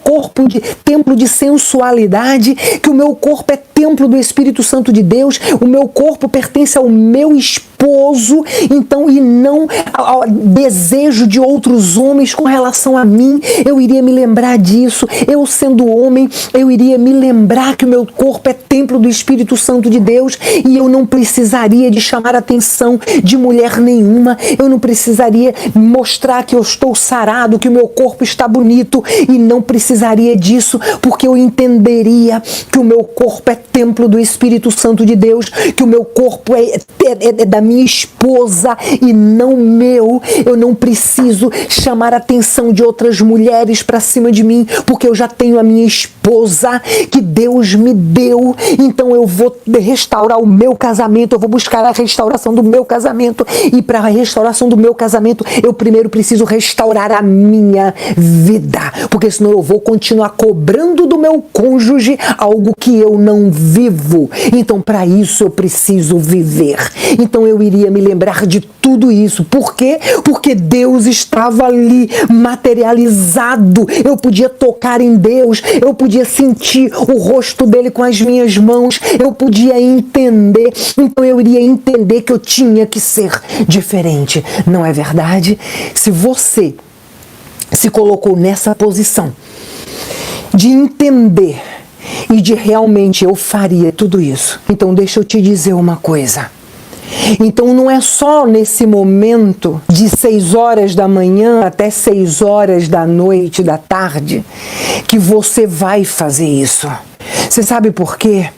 templo de sensualidade, que o meu corpo é templo do Espírito Santo de Deus, o meu corpo pertence ao meu esposo, então, e não ao desejo de outros homens com relação a mim. Eu iria me lembrar disso, eu sendo homem, eu iria me lembrar que o meu corpo é templo do Espírito Santo de Deus e eu não precisaria de chamar a atenção de mulher nenhuma, eu não precisaria mostrar que eu estou sarado, que o meu corpo está bonito, e não precisaria disso, porque eu entenderia que o meu corpo é templo do Espírito Santo de Deus, que o meu corpo é da minha esposa e não meu. Eu não preciso chamar a atenção de outras mulheres para cima de mim, porque eu já tenho a minha esposa que Deus me deu. Então eu vou restaurar o meu casamento, eu vou buscar a restauração do meu casamento, e para a restauração do meu casamento eu primeiro preciso restaurar a minha vida, porque senão eu vou continuar cobrando do meu cônjuge algo que eu não vivo. Então para isso eu preciso viver. Então eu iria me lembrar de tudo isso. Por quê? Porque Deus estava ali materializado. Eu podia tocar em Deus, eu podia sentir o rosto dele com as minhas mãos, eu podia entender. Então eu iria entender que eu tinha que ser diferente. Não é verdade? Se você se colocou nessa posição de entender e de realmente eu faria tudo isso, então deixa eu te dizer uma coisa. Então não é só nesse momento de 6 horas da manhã até 6 horas da noite, da tarde, que você vai fazer isso. Você sabe por quê?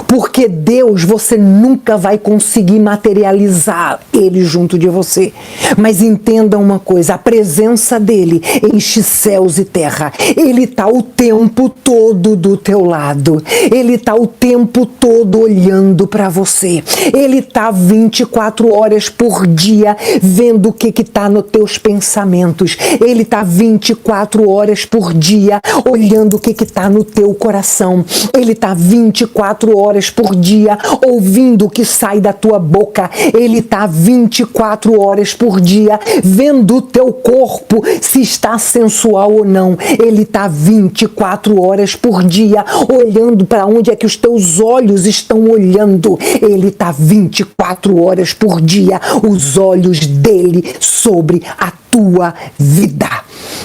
Porque Deus, você nunca vai conseguir materializar Ele junto de você. Mas entenda uma coisa, a presença dEle enche céus e terra. Ele está o tempo todo do teu lado. Ele está o tempo todo olhando para você. Ele está 24 horas por dia vendo o que está nos teus pensamentos. Ele está 24 horas por dia olhando o que está no teu coração. Ele está 24 horas por dia ouvindo o que sai da tua boca. Ele está 24 horas por dia vendo o teu corpo se está sensual ou não. Ele está 24 horas por dia olhando para onde é que os teus olhos estão olhando. Ele está 24 horas por dia os olhos dele sobre a tua vida.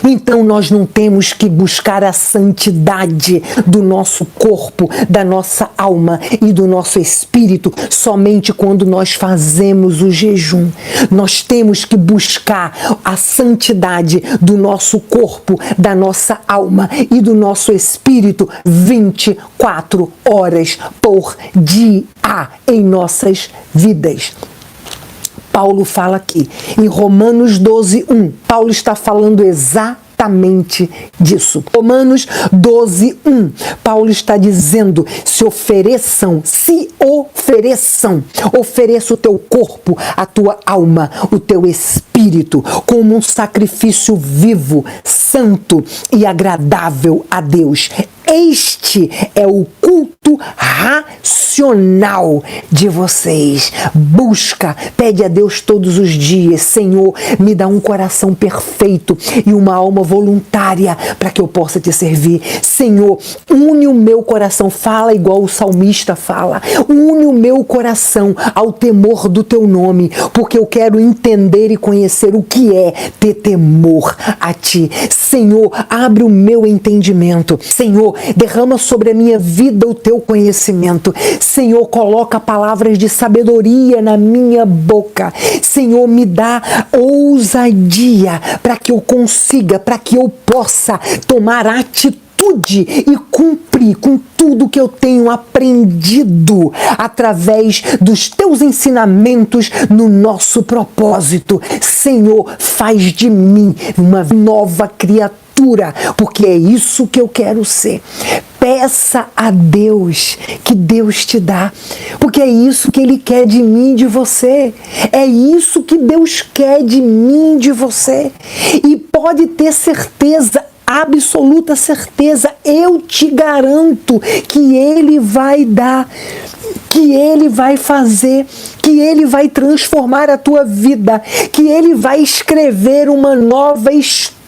Então nós não temos que buscar a santidade do nosso corpo, da nossa alma e do nosso espírito somente quando nós fazemos o jejum. Nós temos que buscar a santidade do nosso corpo, da nossa alma e do nosso espírito 24 horas por dia em nossas vidas. Paulo fala aqui, em Romanos 12:1, Paulo está falando exatamente disso. Romanos 12:1, Paulo está dizendo, se ofereça o teu corpo, a tua alma, o teu espírito, como um sacrifício vivo, santo e agradável a Deus. Este é o culto racional de vocês. Busca, pede a Deus todos os dias, Senhor, me dá um coração perfeito e uma alma voluntária para que eu possa te servir. Senhor, une o meu coração, fala igual o salmista fala, une o meu coração ao temor do teu nome, porque eu quero entender e conhecer o que é ter temor a ti. Senhor, abre o meu entendimento. Senhor, derrama sobre a minha vida o teu conhecimento. Senhor, coloca palavras de sabedoria na minha boca. Senhor, me dá ousadia para que eu consiga, para que eu possa tomar atitude e cumprir com tudo que eu tenho aprendido através dos teus ensinamentos no nosso propósito. Senhor, faz de mim uma nova criatura, porque é isso que eu quero ser. Peça a Deus, que Deus te dá, porque é isso que Ele quer de mim e de você. É isso que Deus quer de mim e de você. E pode ter certeza, absoluta certeza, eu te garanto que Ele vai dar, que Ele vai fazer, que Ele vai transformar a tua vida, que Ele vai escrever uma nova história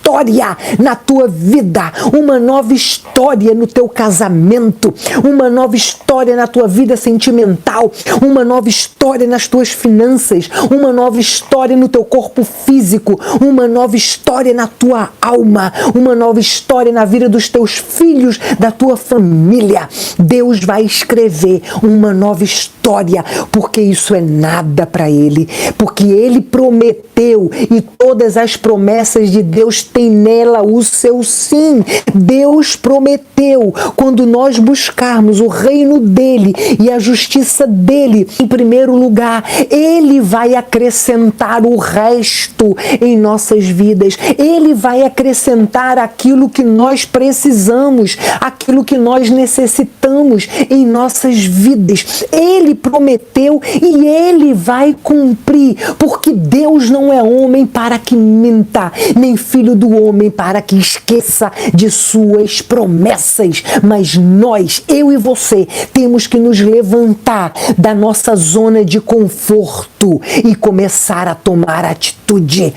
na tua vida, uma nova história no teu casamento, uma nova história na tua vida sentimental, uma nova história nas tuas finanças, uma nova história no teu corpo físico, uma nova história na tua alma, uma nova história na vida dos teus filhos, da tua família. Deus vai escrever uma nova história, porque isso é nada para Ele, porque Ele prometeu e todas as promessas de Deus tem nela o seu sim. Deus prometeu, quando nós buscarmos o reino dele e a justiça dele em primeiro lugar, Ele vai acrescentar o resto em nossas vidas. Ele vai acrescentar aquilo que nós precisamos, aquilo que nós necessitamos em nossas vidas. Ele prometeu e Ele vai cumprir, porque Deus não é homem para que minta, nem filho do homem para que esqueça de suas promessas. Mas nós, eu e você, temos que nos levantar da nossa zona de conforto e começar a tomar atitude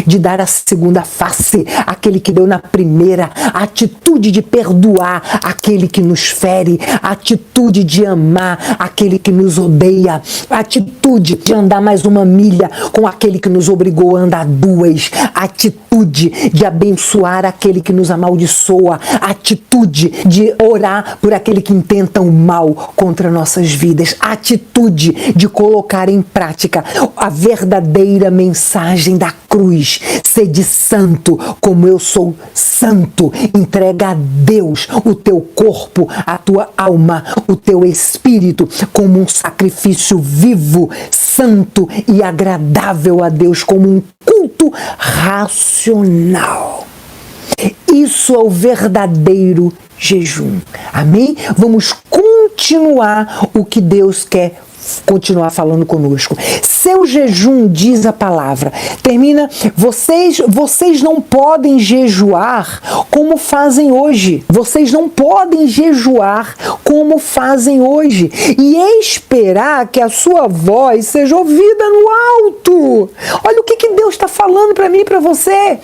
de dar a segunda face àquele que deu na primeira, atitude de perdoar aquele que nos fere, atitude de amar aquele que nos odeia, atitude de andar mais uma milha com aquele que nos obrigou a andar duas, atitude de abençoar aquele que nos amaldiçoa, atitude de orar por aquele que intenta o mal contra nossas vidas, atitude de colocar em prática a verdadeira mensagem da cruz. Sede santo como eu sou santo. Entrega a Deus o teu corpo, a tua alma, o teu espírito como um sacrifício vivo, santo e agradável a Deus, como um culto racional. Isso é o verdadeiro jejum. Amém? Vamos continuar o que Deus quer continuar falando conosco. Seu jejum, diz a palavra, termina, vocês não podem jejuar como fazem hoje. Vocês não podem jejuar como fazem hoje e esperar que a sua voz seja ouvida no alto. Olha o que Deus está falando para mim e para você.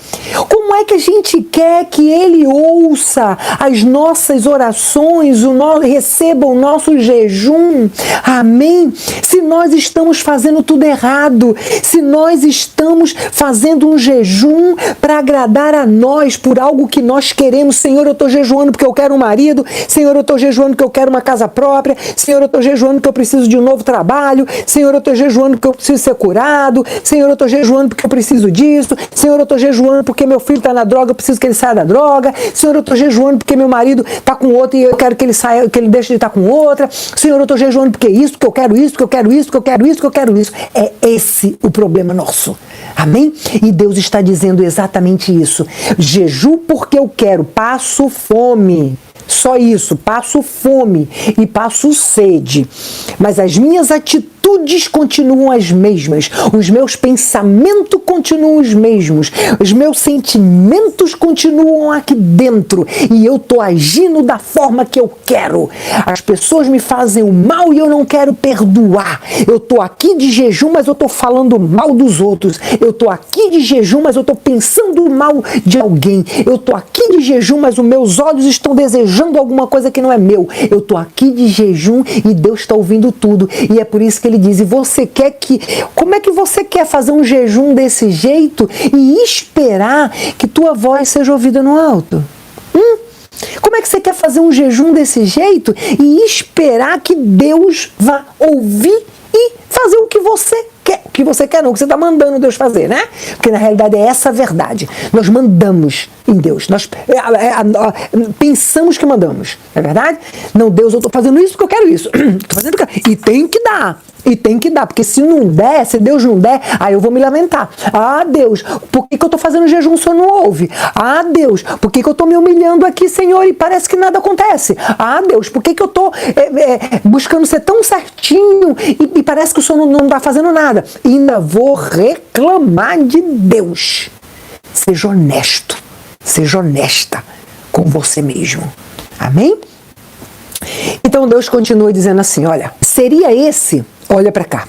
Como é que a gente quer que Ele ouça as nossas orações, receba o nosso jejum? Amém? Se nós estamos fazendo tudo errado. Se nós estamos fazendo um jejum para agradar a nós por algo que nós queremos, Senhor, eu estou jejuando porque eu quero um marido, Senhor, eu estou jejuando porque eu quero uma casa própria, Senhor, eu estou jejuando porque eu preciso de um novo trabalho, Senhor, eu estou jejuando porque eu preciso ser curado, Senhor, eu estou jejuando porque eu preciso disso, Senhor, eu estou jejuando porque meu filho está na droga, eu preciso que ele saia da droga, Senhor, eu estou jejuando porque meu marido está com outro e eu quero que ele saia, que ele deixe de estar com outra, Senhor, eu estou jejuando porque isso, porque eu quero isso, porque eu quero isso, porque eu quero isso, porque eu quero isso. É esse o problema nosso. Amém? E Deus está dizendo exatamente isso. Jejuo porque eu quero, passo fome. Só isso, passo fome e passo sede. Mas as minhas atitudes continuam as mesmas. Os meus pensamentos continuam os mesmos. Os meus sentimentos continuam aqui dentro. E eu estou agindo da forma que eu quero. As pessoas me fazem o mal e eu não quero perdoar. Eu estou aqui de jejum, mas eu estou falando mal dos outros. Eu estou aqui de jejum, mas eu estou pensando mal de alguém. Eu estou aqui de jejum, mas os meus olhos estão desejando alguma coisa que não é meu. Eu estou aqui de jejum e Deus está ouvindo tudo. E é por isso que ele diz, e você quer que... Como é que você quer fazer um jejum desse jeito e esperar que tua voz seja ouvida no alto? Como é que você quer fazer um jejum desse jeito e esperar que Deus vá ouvir e fazer o que você quer? O que você quer não, o que você está mandando Deus fazer, né? Porque na realidade é essa a verdade. Nós mandamos em Deus. Nós pensamos que mandamos. Não é verdade? Não, Deus, eu estou fazendo isso porque eu quero isso. Tô fazendo porque eu quero. E tem que dar. E tem que dar, porque se não der, se Deus não der, aí eu vou me lamentar. Ah, Deus, por que eu estou fazendo jejum, o Senhor não ouve? Ah, Deus, por que eu estou me humilhando aqui, Senhor, e parece que nada acontece? Ah, Deus, por que eu estou buscando ser tão certinho e parece que o Senhor não está fazendo nada? E ainda vou reclamar de Deus. Seja honesto, seja honesta com você mesmo. Amém? Então Deus continua dizendo assim, olha, seria esse... Olha para cá.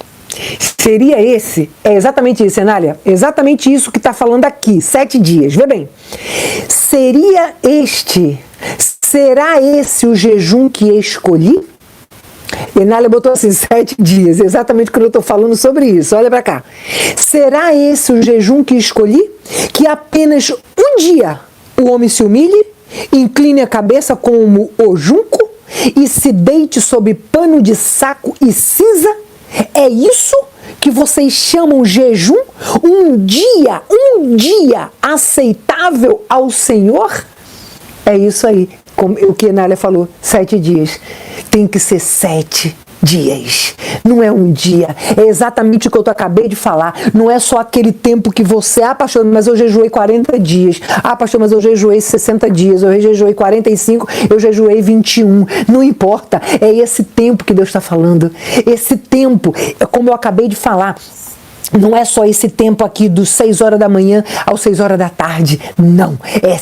Seria esse, é exatamente isso, Enália, exatamente isso que está falando aqui, 7 dias, vê bem. Será esse o jejum que escolhi? Enália botou assim, 7 dias, exatamente quando eu estou falando sobre isso, olha para cá. Será esse o jejum que escolhi? Que apenas um dia o homem se humilhe, incline a cabeça como o junco e se deite sob pano de saco e cinza? É isso que vocês chamam jejum? Um dia aceitável ao Senhor? É isso aí, como o que a Nália falou, 7 dias. Tem que ser 7 dias. Não é um dia. É exatamente o que eu acabei de falar. Não é só aquele tempo que você... Ah, pastor, mas eu jejuei 40 dias. Ah, pastor, mas eu jejuei 60 dias. Eu jejuei 45, eu jejuei 21. Não importa. É esse tempo que Deus está falando. Esse tempo, como eu acabei de falar... Não é só esse tempo aqui dos 6 horas da manhã às 6 horas da tarde. Não. É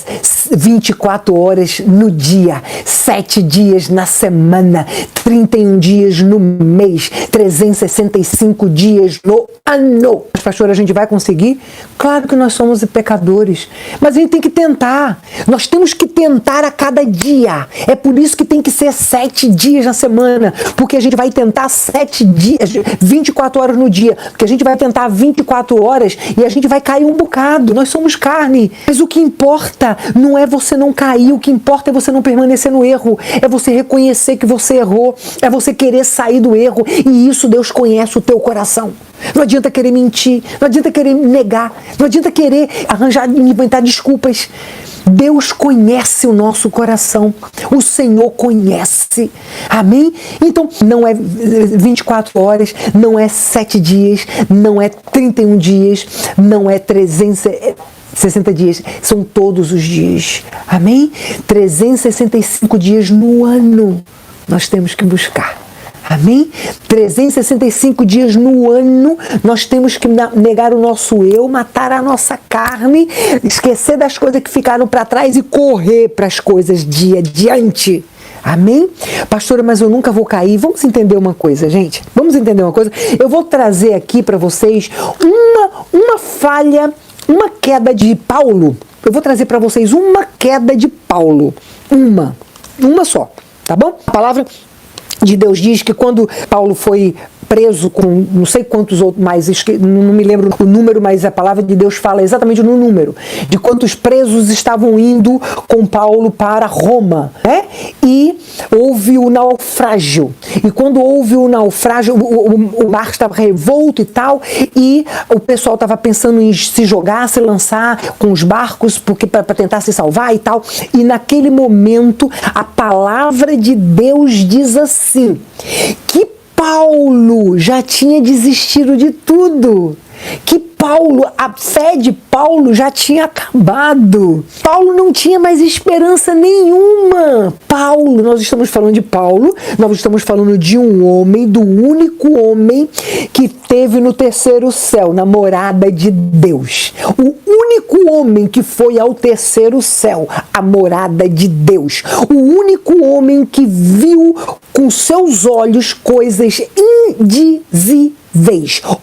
24 horas no dia, 7 dias na semana, 31 dias no mês, 365 dias no ano. Mas, pastor, a gente vai conseguir? Claro que nós somos pecadores. Mas a gente tem que tentar. Nós temos que tentar a cada dia. É por isso que tem que ser 7 dias na semana. Porque a gente vai tentar 7 dias, 24 horas no dia. Porque a gente vai tentar 24 horas e a gente vai cair um bocado. Nós somos carne. Mas o que importa não é você não cair, o que importa é você não permanecer no erro. É você reconhecer que você errou. É você querer sair do erro. E isso Deus conhece o teu coração. Não adianta querer mentir, não adianta querer negar, não adianta querer arranjar, inventar desculpas. Deus conhece o nosso coração. O Senhor conhece. Amém? Então, não é 24 horas, não é 7 dias, não é 31 dias, não é 360 dias. São todos os dias. Amém? 365 dias no ano nós temos que buscar. Amém? 365 dias no ano, nós temos que negar o nosso eu, matar a nossa carne, esquecer das coisas que ficaram para trás e correr para as coisas de adiante. Amém? Pastora, mas eu nunca vou cair. Vamos entender uma coisa, gente? Vamos entender uma coisa? Eu vou trazer aqui para vocês uma falha, uma queda de Paulo. Eu vou trazer para vocês uma queda de Paulo. Uma só, tá bom? A palavra de Deus diz que quando Paulo foi preso com não sei quantos outros mais, não me lembro o número, mas a palavra de Deus fala exatamente no número, de quantos presos estavam indo com Paulo para Roma, né? E houve o naufrágio. E quando houve o naufrágio, o mar estava revolto e tal, e o pessoal estava pensando em se jogar, se lançar com os barcos porque para tentar se salvar e tal. E naquele momento a palavra de Deus diz assim, que Paulo já tinha desistido de tudo, que Paulo, a fé de Paulo já tinha acabado. Paulo não tinha mais esperança nenhuma. Paulo, nós estamos falando de Paulo, nós estamos falando de um homem, do único homem que teve no terceiro céu, na morada de Deus. O único homem que foi ao terceiro céu, a morada de Deus. O único homem que viu com seus olhos coisas indizíveis.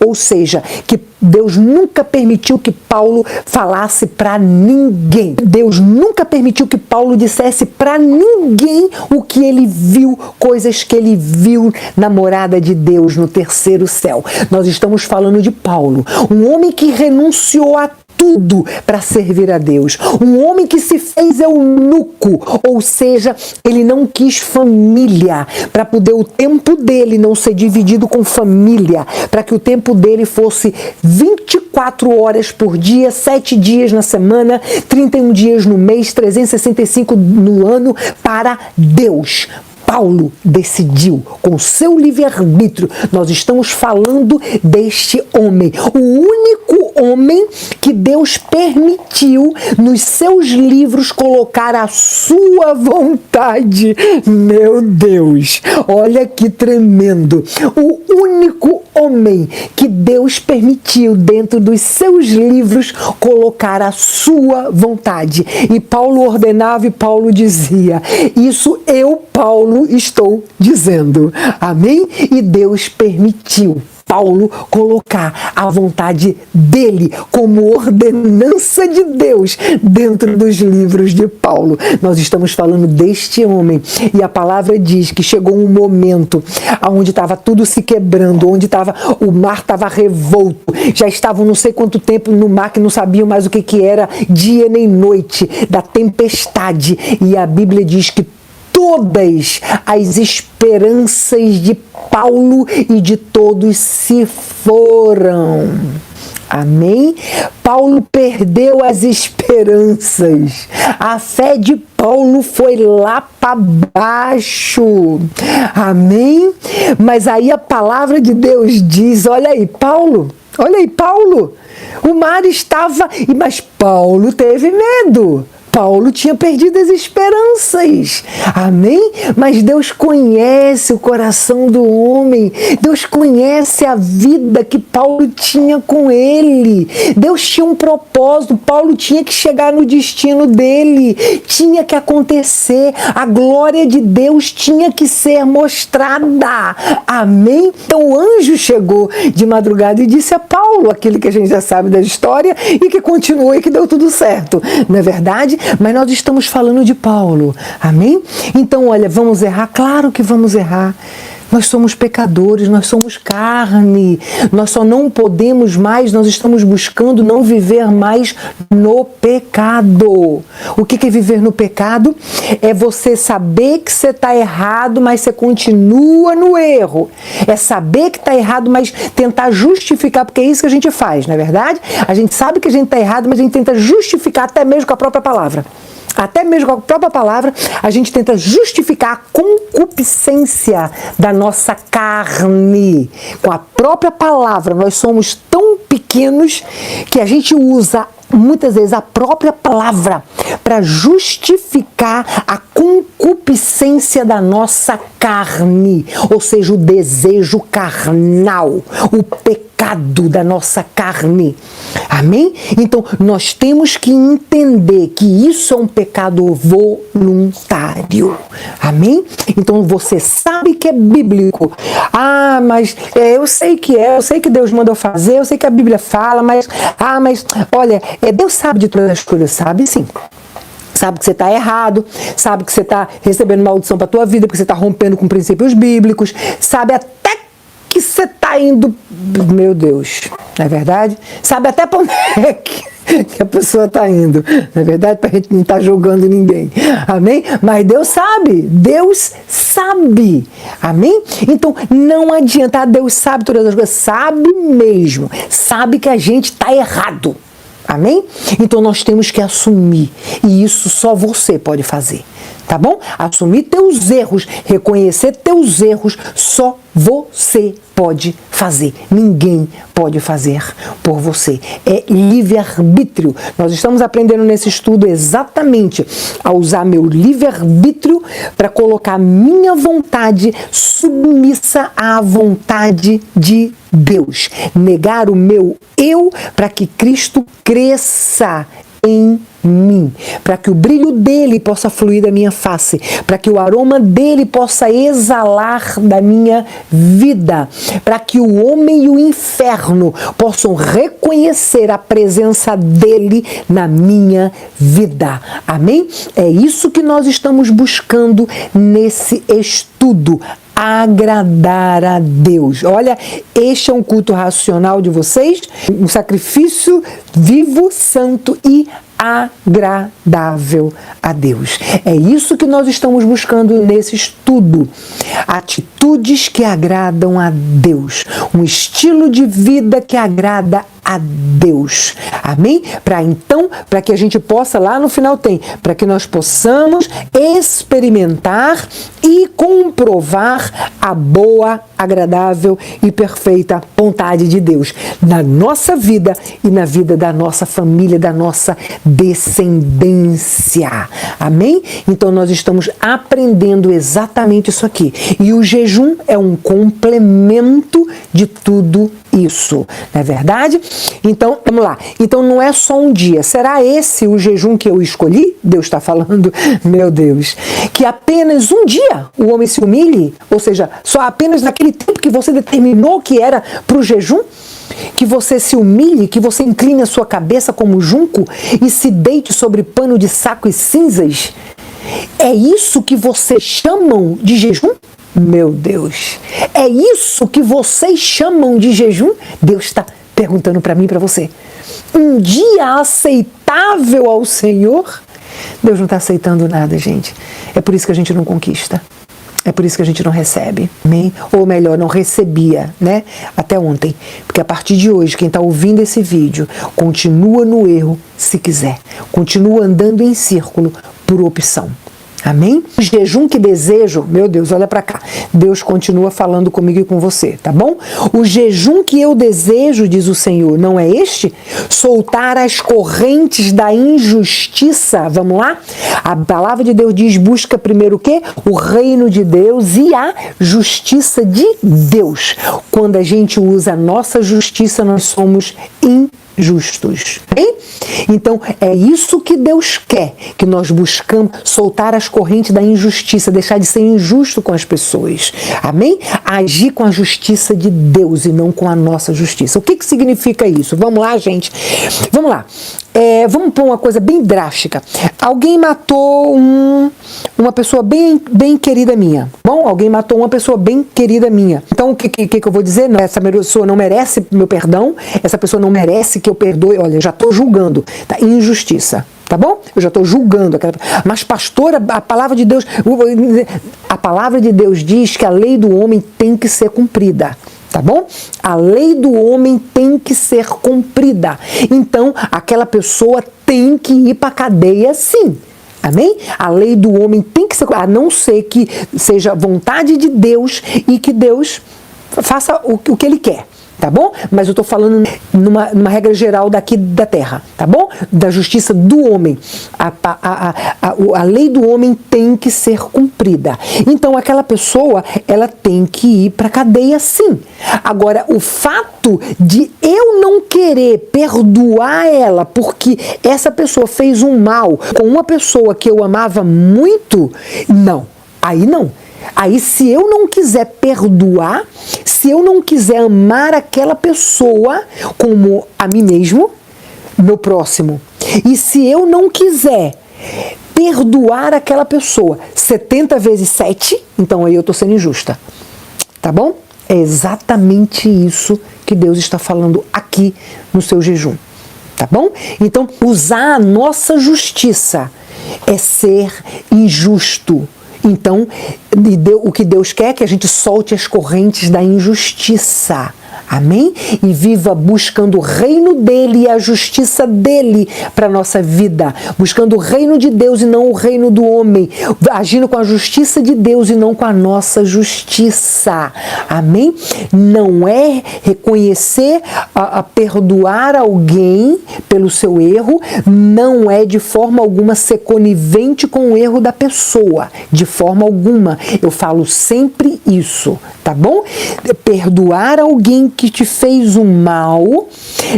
Ou seja, que Deus nunca permitiu que Paulo falasse para ninguém. Deus nunca permitiu que Paulo dissesse para ninguém o que ele viu, coisas que ele viu na morada de Deus, no terceiro céu. Nós estamos falando de Paulo, um homem que renunciou a tudo para servir a Deus. Um homem que se fez eunuco, ou seja, ele não quis família, para poder o tempo dele não ser dividido com família, para que o tempo dele fosse 24 horas por dia, 7 dias na semana, 31 dias no mês, 365 no ano para Deus. Paulo decidiu, com seu livre-arbítrio, nós estamos falando deste homem, o único homem que Deus permitiu nos seus livros colocar a sua vontade. Meu Deus, olha que tremendo! O único homem que Deus permitiu dentro dos seus livros colocar a sua vontade. E Paulo ordenava e Paulo dizia, isso eu, Paulo, estou dizendo. Amém? E Deus permitiu Paulo colocar a vontade dele como ordenança de Deus dentro dos livros de Paulo. Nós estamos falando deste homem e a palavra diz que chegou um momento onde estava tudo se quebrando, onde o mar estava revolto, já estavam não sei quanto tempo no mar que não sabiam mais o que era dia nem noite, da tempestade, e a Bíblia diz que todas as esperanças de Paulo e de todos se foram. Amém? Paulo perdeu as esperanças. A fé de Paulo foi lá para baixo. Amém? Mas aí a palavra de Deus diz, olha aí, Paulo, o mar estava... Mas Paulo teve medo. Paulo tinha perdido as esperanças, amém? Mas Deus conhece o coração do homem, Deus conhece a vida que Paulo tinha com ele, Deus tinha um propósito, Paulo tinha que chegar no destino dele, tinha que acontecer, a glória de Deus tinha que ser mostrada, amém? Então o anjo chegou de madrugada e disse a Paulo, aquele que a gente já sabe da história e que continuou e que deu tudo certo, não é verdade? Mas nós estamos falando de Paulo, amém? Então, olha, vamos errar? Claro que vamos errar. Nós somos pecadores, nós somos carne, nós só não podemos mais, nós estamos buscando não viver mais no pecado. O que é viver no pecado? É você saber que você está errado, mas você continua no erro. É saber que está errado, mas tentar justificar, porque é isso que a gente faz, não é verdade? A gente sabe que a gente está errado, mas a gente tenta justificar até mesmo com a própria palavra. Até mesmo com a própria palavra, a gente tenta justificar a concupiscência da nossa carne. Com a própria palavra, nós somos tão pequenos que a gente usa muitas vezes a própria palavra para justificar a concupiscência da nossa carne, ou seja, o desejo carnal, o pecado da nossa carne. Amém? Então, nós temos que entender que isso é um pecado voluntário. Amém? Então, você sabe que é bíblico. Ah, mas eu sei que eu sei que Deus mandou fazer, eu sei que a Bíblia fala, mas olha, Deus sabe de todas as coisas, sabe sim. Sabe que você está errado, sabe que você está recebendo maldição para a tua vida, porque você está rompendo com princípios bíblicos, sabe até que você tá indo? Meu Deus, não é verdade? Sabe até para onde é que a pessoa está indo, não é verdade? Para a gente não estar julgando ninguém, amém? Mas Deus sabe, amém? Então não adianta, Deus sabe todas as coisas, sabe mesmo, sabe que a gente está errado, amém? Então nós temos que assumir, e isso só você pode fazer, tá bom? Assumir teus erros, reconhecer teus erros, só você pode fazer. Ninguém pode fazer por você. É livre-arbítrio. Nós estamos aprendendo nesse estudo exatamente a usar meu livre-arbítrio para colocar minha vontade submissa à vontade de Deus. Negar o meu eu para que Cristo cresça em mim, para que o brilho dele possa fluir da minha face, para que o aroma dele possa exalar da minha vida, para que o homem e o inferno possam reconhecer a presença dele na minha vida. Amém? É isso que nós estamos buscando nesse estudo. Agradar a Deus. Olha, este é um culto racional de vocês, um sacrifício vivo, santo e agradável a Deus. É isso que nós estamos buscando nesse estudo. Atitudes que agradam a Deus. Um estilo de vida que agrada a Deus. Amém? Para que a gente possa, lá no final para que nós possamos experimentar e comprovar a boa, agradável e perfeita vontade de Deus na nossa vida e na vida da nossa família, da nossa descendência. Amém? Então nós estamos aprendendo exatamente isso aqui. E o jejum é um complemento de tudo isso, não é verdade? Então, vamos lá. Então não é só um dia. Será esse o jejum que eu escolhi? Deus está falando, meu Deus. Que apenas um dia o homem se humilhe? Ou seja, só apenas naquele tempo que você determinou que era para o jejum? Que você se humilhe, que você incline a sua cabeça como junco e se deite sobre pano de saco e cinzas? É isso que vocês chamam de jejum? Meu Deus, é isso que vocês chamam de jejum? Deus está perguntando para mim e para você. Um dia aceitável ao Senhor? Deus não está aceitando nada, gente. É por isso que a gente não conquista. É por isso que a gente não recebe. Amém? Ou melhor, não recebia, né? Até ontem. Porque a partir de hoje, quem está ouvindo esse vídeo, continua no erro se quiser. Continua andando em círculo por opção. Amém? O jejum que desejo, meu Deus, olha para cá. Deus continua falando comigo e com você, tá bom? O jejum que eu desejo, diz o Senhor, não é este? Soltar as correntes da injustiça. Vamos lá? A palavra de Deus diz, busca primeiro o quê? O reino de Deus e a justiça de Deus. Quando a gente usa a nossa justiça, nós somos injustos. Hein? Então, é isso que Deus quer, que nós buscamos soltar as correntes da injustiça, deixar de ser injusto com as pessoas. Amém? Agir com a justiça de Deus e não com a nossa justiça. O que significa isso? Vamos lá, gente? Vamos lá. Vamos pôr uma coisa bem drástica. Alguém matou uma pessoa bem querida minha. Bom, alguém matou uma pessoa bem querida minha. Então, o que eu vou dizer? Essa pessoa não merece meu perdão, essa pessoa não merece que eu perdoe. Olha, eu já estou julgando. Tá? Injustiça. Tá bom? Eu já estou julgando aquela. Mas, pastora, a palavra de Deus diz que a lei do homem tem que ser cumprida. Tá bom? A lei do homem tem que ser cumprida. Então, aquela pessoa tem que ir para a cadeia, sim. Amém? A lei do homem tem que ser, a não ser que seja vontade de Deus e que Deus faça o que Ele quer. Tá bom? Mas eu estou falando numa regra geral daqui da terra, tá bom? Da justiça do homem. A lei do homem tem que ser cumprida. Então, aquela pessoa, ela tem que ir para a cadeia, sim. Agora, o fato de eu não querer perdoar ela porque essa pessoa fez um mal com uma pessoa que eu amava muito, não. Aí não. Aí, se eu não quiser perdoar, se eu não quiser amar aquela pessoa como a mim mesmo, meu próximo, e se eu não quiser perdoar aquela pessoa 70 vezes 7, então aí eu estou sendo injusta. Tá bom? É exatamente isso que Deus está falando aqui no seu jejum, tá bom? Então, usar a nossa justiça é ser injusto. Então, o que Deus quer é que a gente solte as correntes da injustiça. Amém? E viva buscando o reino dele e a justiça dele para a nossa vida. Buscando o reino de Deus e não o reino do homem. Agindo com a justiça de Deus e não com a nossa justiça. Amém? Não é reconhecer, perdoar alguém pelo seu erro. Não é de forma alguma ser conivente com o erro da pessoa. De forma alguma. Eu falo sempre isso, tá bom? Perdoar alguém que te fez um mal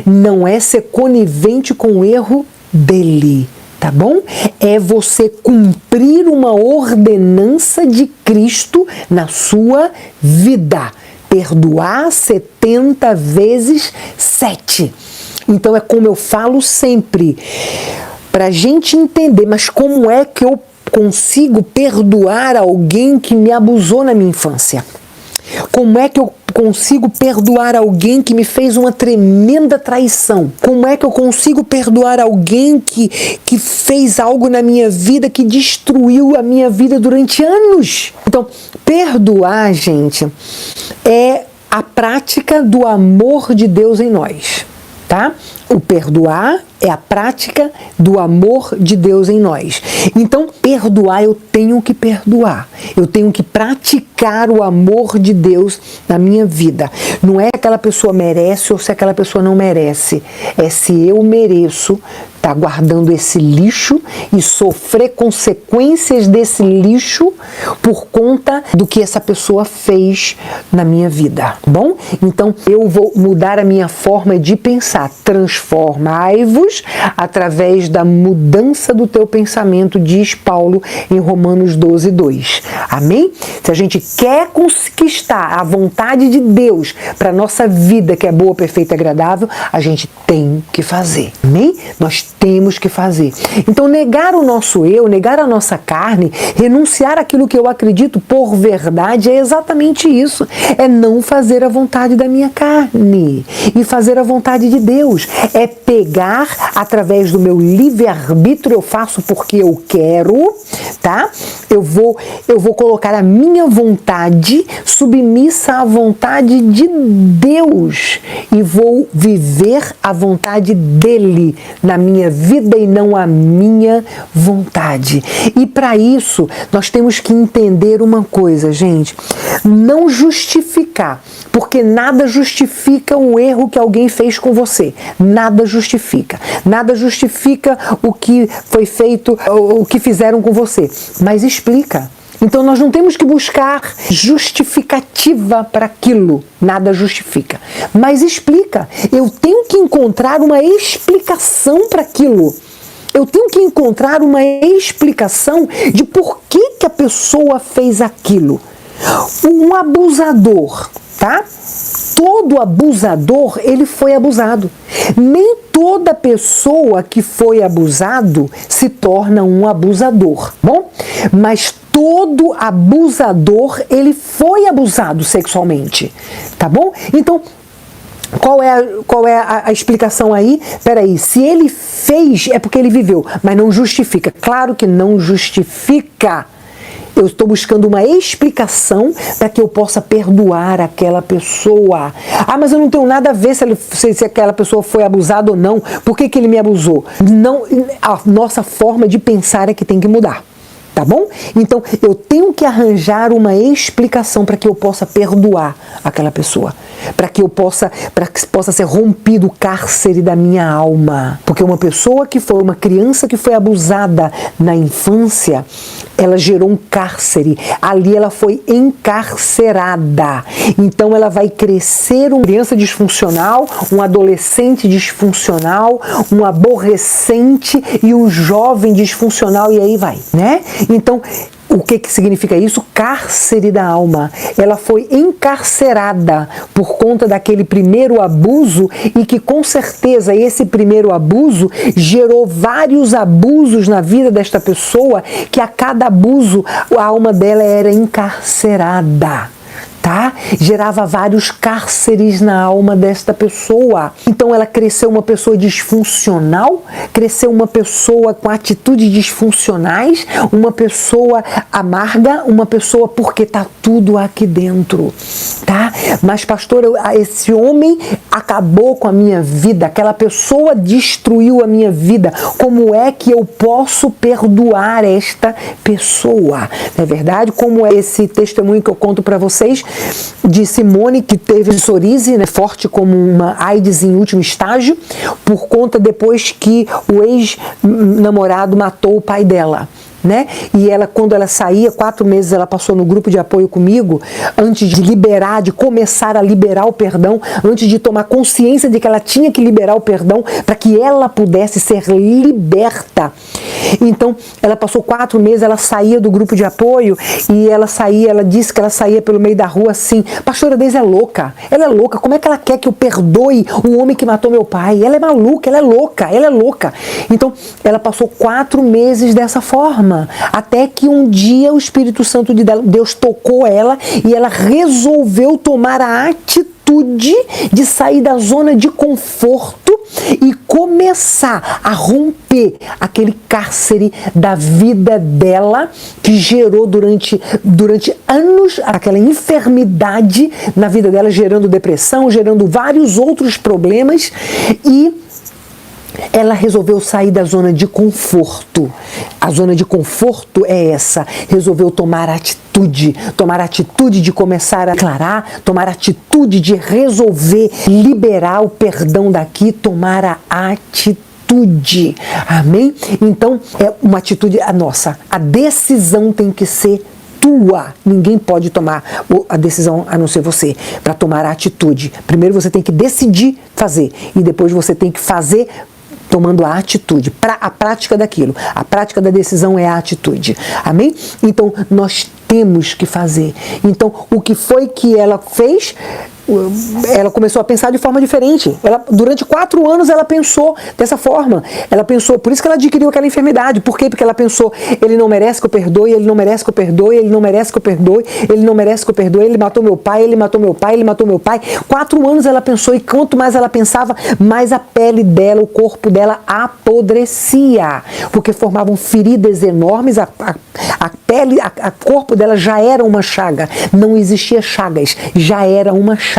não é ser conivente com o erro dele, tá bom? É você cumprir uma ordenança de Cristo na sua vida. Perdoar 70 vezes 7. Então é como eu falo sempre, para a gente entender, mas como é que eu consigo perdoar alguém que me abusou na minha infância? Como é que eu consigo perdoar alguém que me fez uma tremenda traição? Como é que eu consigo perdoar alguém que fez algo na minha vida que destruiu a minha vida durante anos? Então, perdoar, gente, é a prática do amor de Deus em nós, tá? O perdoar é a prática do amor de Deus em nós. Então, perdoar, eu tenho que perdoar. Eu tenho que praticar o amor de Deus na minha vida. Não é se aquela pessoa merece ou se aquela pessoa não merece. É se eu mereço estar guardando esse lixo e sofrer consequências desse lixo por conta do que essa pessoa fez na minha vida. Bom? Então, eu vou mudar a minha forma de pensar. Transformai-vos através da mudança do teu pensamento, diz Paulo em Romanos 12:2. Amém? Se a gente quer conquistar a vontade de Deus para a nossa vida, que é boa, perfeita e agradável, a gente tem que fazer. Amém? Nós temos que fazer. Então, negar o nosso eu, negar a nossa carne, renunciar àquilo que eu acredito por verdade, é exatamente isso. É não fazer a vontade da minha carne e fazer a vontade de Deus. É pegar através do meu livre-arbítrio, eu faço porque eu quero, tá? Eu vou colocar a minha vontade submissa à vontade de Deus e vou viver a vontade dele na minha vida e não a minha vontade. E para isso, nós temos que entender uma coisa, gente. Não justificar, porque nada justifica um erro que alguém fez com você. Nada justifica. Nada justifica o que foi feito, o que fizeram com você. Mas explica. Então nós não temos que buscar justificativa para aquilo. Nada justifica. Mas explica. Eu tenho que encontrar uma explicação para aquilo. Eu tenho que encontrar uma explicação de por que a pessoa fez aquilo. Um abusador, tá? Todo abusador, ele foi abusado. Nem toda pessoa que foi abusado se torna um abusador, bom? Mas todo abusador, ele foi abusado sexualmente, tá bom? Então, qual é a explicação aí? Peraí, se ele fez, é porque ele viveu, mas não justifica. Claro que não justifica. Eu estou buscando uma explicação para que eu possa perdoar aquela pessoa. Ah, mas eu não tenho nada a ver se aquela pessoa foi abusada ou não. Por que ele me abusou? Não, a nossa forma de pensar é que tem que mudar. Tá bom? Então, eu tenho que arranjar uma explicação para que eu possa perdoar aquela pessoa. Para que possa ser rompido o cárcere da minha alma. Porque uma criança que foi abusada na infância, ela gerou um cárcere. Ali ela foi encarcerada. Então, ela vai crescer uma criança disfuncional, um adolescente disfuncional, um aborrecente e um jovem disfuncional, e aí vai, né? Então, o que significa isso? Cárcere da alma. Ela foi encarcerada por conta daquele primeiro abuso e que, com certeza, esse primeiro abuso gerou vários abusos na vida desta pessoa, que a cada abuso a alma dela era encarcerada. tá? Gerava vários cárceres na alma desta pessoa. Então ela cresceu uma pessoa disfuncional, cresceu uma pessoa com atitudes disfuncionais, uma pessoa amarga, uma pessoa porque tá tudo aqui dentro, tá? Mas pastor, esse homem acabou com a minha vida, aquela pessoa destruiu a minha vida. Como é que eu posso perdoar esta pessoa? Não é verdade? Como é esse testemunho que eu conto para vocês de Simone, que teve psoríase, né, forte como uma AIDS em último estágio, por conta depois que o ex-namorado matou o pai dela. Né? E ela, quando ela saía, 4 meses ela passou no grupo de apoio comigo, antes de liberar, de começar a liberar o perdão, antes de tomar consciência de que ela tinha que liberar o perdão para que ela pudesse ser liberta. Então, ela passou 4 meses, ela saía do grupo de apoio e ela disse que ela saía pelo meio da rua assim: pastora Deise é louca, ela é louca, como é que ela quer que eu perdoe o homem que matou meu pai? Ela é maluca, ela é louca, ela é louca. Então, ela passou 4 meses dessa forma, até que um dia o Espírito Santo de Deus tocou ela e ela resolveu tomar a atitude de sair da zona de conforto e começar a romper aquele cárcere da vida dela, que gerou durante anos aquela enfermidade na vida dela, gerando depressão, gerando vários outros problemas, e ela resolveu sair da zona de conforto. A zona de conforto é essa. Resolveu tomar atitude de começar a declarar, tomar atitude de resolver liberar o perdão daqui, tomar a atitude. Amém? Então, é uma atitude nossa. A decisão tem que ser tua. Ninguém pode tomar a decisão a não ser você, para tomar a atitude. Primeiro você tem que decidir fazer e depois você tem que fazer tomando a atitude, a prática daquilo. A prática da decisão é a atitude. Amém? Então, nós temos que fazer. Então, o que foi que ela fez? Ela começou a pensar de forma diferente. Durante 4 anos ela pensou dessa forma. Ela pensou, por isso que ela adquiriu aquela enfermidade. Por quê? Porque ela pensou: ele não merece que eu perdoe, ele não merece que eu perdoe, ele não merece que eu perdoe, ele não merece que eu perdoe, ele matou meu pai, ele matou meu pai, ele matou meu pai. 4 anos ela pensou, e quanto mais ela pensava, mais a pele dela, o corpo dela apodrecia, porque formavam feridas enormes. A pele, o corpo dela já era uma chaga, não existia chagas, já era uma chaga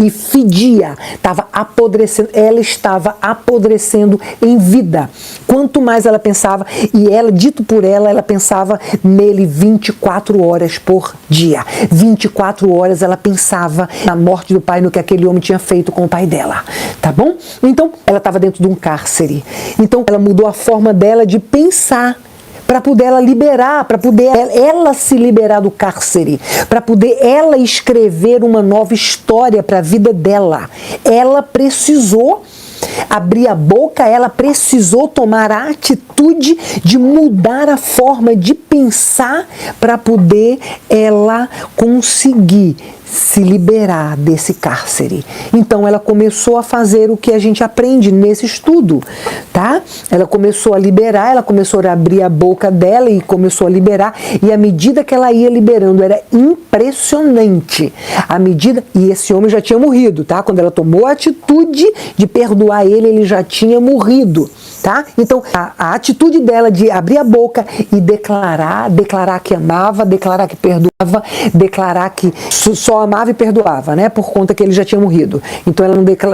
e fedia, estava apodrecendo, ela estava apodrecendo em vida. Quanto mais ela pensava, e ela, dito por ela pensava nele 24 horas por dia. 24 horas ela pensava na morte do pai, no que aquele homem tinha feito com o pai dela, tá bom? Então, ela estava dentro de um cárcere. Então, ela mudou a forma dela de pensar, para poder ela liberar, para poder ela se liberar do cárcere, para poder ela escrever uma nova história para a vida dela. Ela precisou abrir a boca, ela precisou tomar a atitude de mudar a forma de pensar para poder ela conseguir se liberar desse cárcere. Então ela começou a fazer o que a gente aprende nesse estudo, tá? Ela começou a liberar, ela começou a abrir a boca dela e começou a liberar, e à medida que ela ia liberando, era impressionante. E esse homem já tinha morrido, tá? Quando ela tomou a atitude de perdoar ele, ele já tinha morrido, tá? Então a atitude dela de abrir a boca e declarar que amava, declarar que perdoava, declarar que só amava e perdoava, né? Por conta que ele já tinha morrido. Então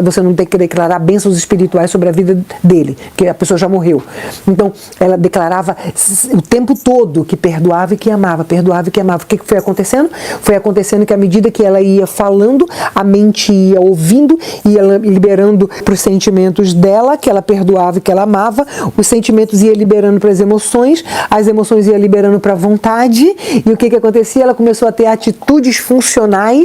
você não tem que declarar bênçãos espirituais sobre a vida dele, que a pessoa já morreu. Então ela declarava o tempo todo que perdoava e que amava, perdoava e que amava. O que foi acontecendo? Foi acontecendo que à medida que ela ia falando, a mente ia ouvindo, ia liberando para os sentimentos dela, que ela perdoava e que ela amava, os sentimentos iam liberando para as emoções iam liberando para a vontade, e o que acontecia? Ela começou a ter atitudes funcionais,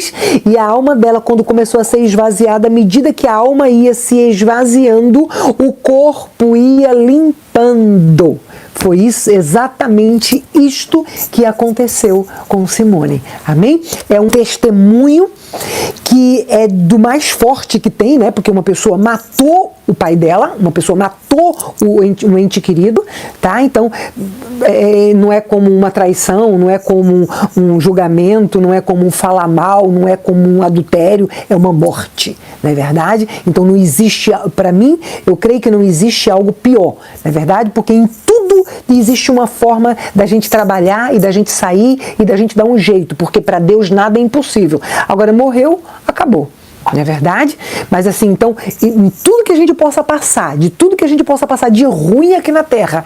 e a alma dela, quando começou a ser esvaziada, à medida que a alma ia se esvaziando, o corpo ia limpando. Foi isso, exatamente isto que aconteceu com Simone. Amém? É um testemunho que que é do mais forte que tem, né? Porque uma pessoa matou o pai dela, uma pessoa matou um ente querido, tá? Então, não é como uma traição, não é como um julgamento, não é como um falar mal, não é como um adultério, é uma morte, não é verdade? Então não existe, para mim, eu creio que não existe algo pior, não é verdade? Porque em tudo existe uma forma da gente trabalhar e da gente sair e da gente dar um jeito, porque para Deus nada é impossível. Agora morreu, acabou. Não é verdade? Mas assim, então, em tudo que a gente possa passar, de tudo que a gente possa passar de ruim aqui na Terra,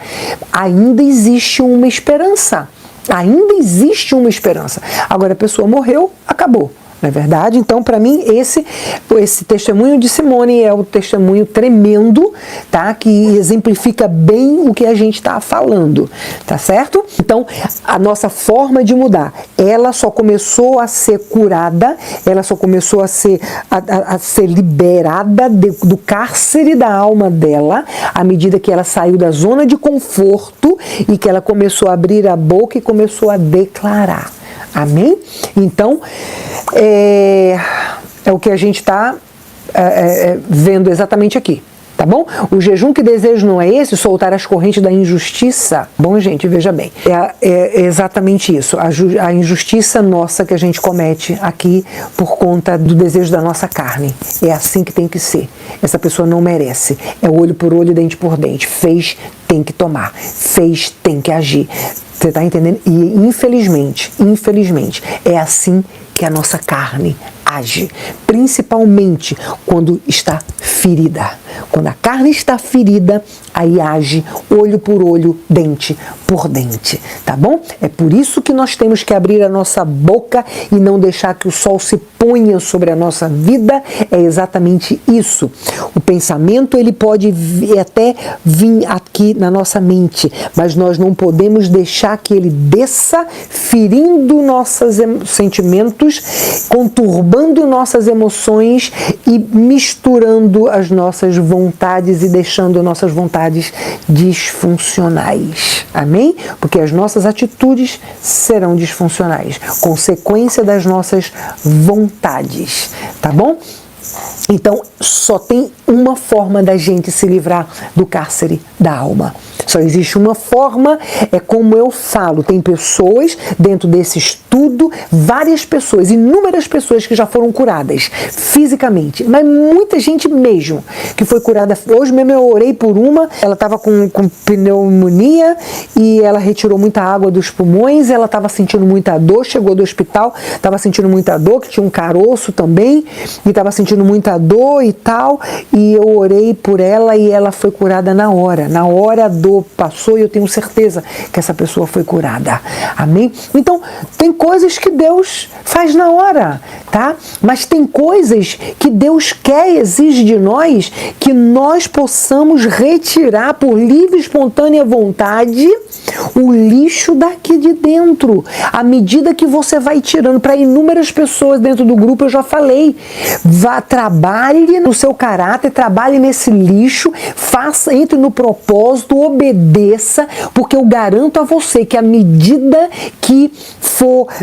ainda existe uma esperança. Ainda existe uma esperança. Agora a pessoa morreu, acabou. Não é verdade? Então, para mim, esse testemunho de Simone é um testemunho tremendo, tá? Que exemplifica bem o que a gente está falando, tá certo? Então, a nossa forma de mudar, ela só começou a ser curada, ela só começou a ser liberada do cárcere da alma dela, à medida que ela saiu da zona de conforto e que ela começou a abrir a boca e começou a declarar. Amém? Então, é o que a gente está vendo exatamente aqui, tá bom? O jejum que desejo não é esse, soltar as correntes da injustiça. Bom, gente, veja bem, é exatamente isso, a injustiça nossa que a gente comete aqui por conta do desejo da nossa carne. É assim que tem que ser. Essa pessoa não merece. É olho por olho, dente por dente. Fez, tem que tomar. Fez, tem que agir. Você está entendendo? E infelizmente, é assim que a nossa carne age, principalmente quando está ferida. Quando a carne está ferida, aí age olho por olho, dente por dente, tá bom? É por isso que nós temos que abrir a nossa boca e não deixar que o sol se ponha sobre a nossa vida. É exatamente isso. O pensamento, ele pode até vir aqui na nossa mente, mas nós não podemos deixar que ele desça, ferindo nossos sentimentos, conturbando nossas emoções e misturando as nossas vontades e deixando nossas vontades disfuncionais. Amém? Porque as nossas atitudes serão disfuncionais, consequência das nossas vontades, tá bom? Então, só tem uma forma da gente se livrar do cárcere da alma. Só existe uma forma, é como eu falo, tem pessoas dentro desse estudo, várias pessoas, inúmeras pessoas que já foram curadas fisicamente, mas muita gente mesmo que foi curada. Hoje mesmo eu orei por uma, ela estava com pneumonia e ela retirou muita água dos pulmões, ela estava sentindo muita dor, chegou do hospital, estava sentindo muita dor, que tinha um caroço também, e estava sentindo muita dor e tal, e eu orei por ela e ela foi curada na hora a dor passou e eu tenho certeza que essa pessoa foi curada. Amém? Então, tem coisas que Deus faz na hora, tá? Mas tem coisas que Deus quer e exige de nós que nós possamos retirar por livre e espontânea vontade o lixo daqui de dentro. À medida que você vai tirando, para inúmeras pessoas dentro do grupo, eu já falei, trabalhe no seu caráter, trabalhe nesse lixo, faça, entre no propósito, obedeça, porque eu garanto a você que à medida que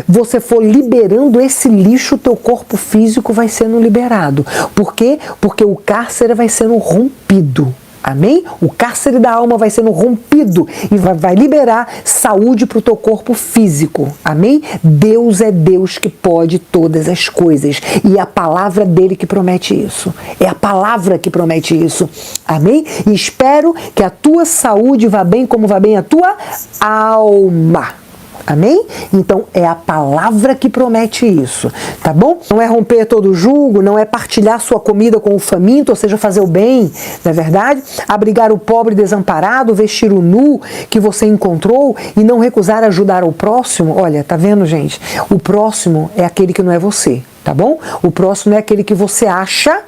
você for liberando esse lixo, o teu corpo físico vai sendo liberado. Por quê? Porque o cárcere vai sendo rompido. Amém? O cárcere da alma vai sendo rompido e vai liberar saúde para o teu corpo físico. Amém? Deus é Deus que pode todas as coisas. E é a palavra dele que promete isso. É a palavra que promete isso. Amém? E espero que a tua saúde vá bem como vá bem a tua alma. Amém? Então é a palavra que promete isso, tá bom? Não é romper todo julgo, não é partilhar sua comida com o faminto, ou seja, fazer o bem, não é verdade? Abrigar o pobre desamparado, vestir o nu que você encontrou e não recusar ajudar o próximo. Olha, tá vendo, gente? O próximo é aquele que não é você, tá bom? O próximo é aquele que você acha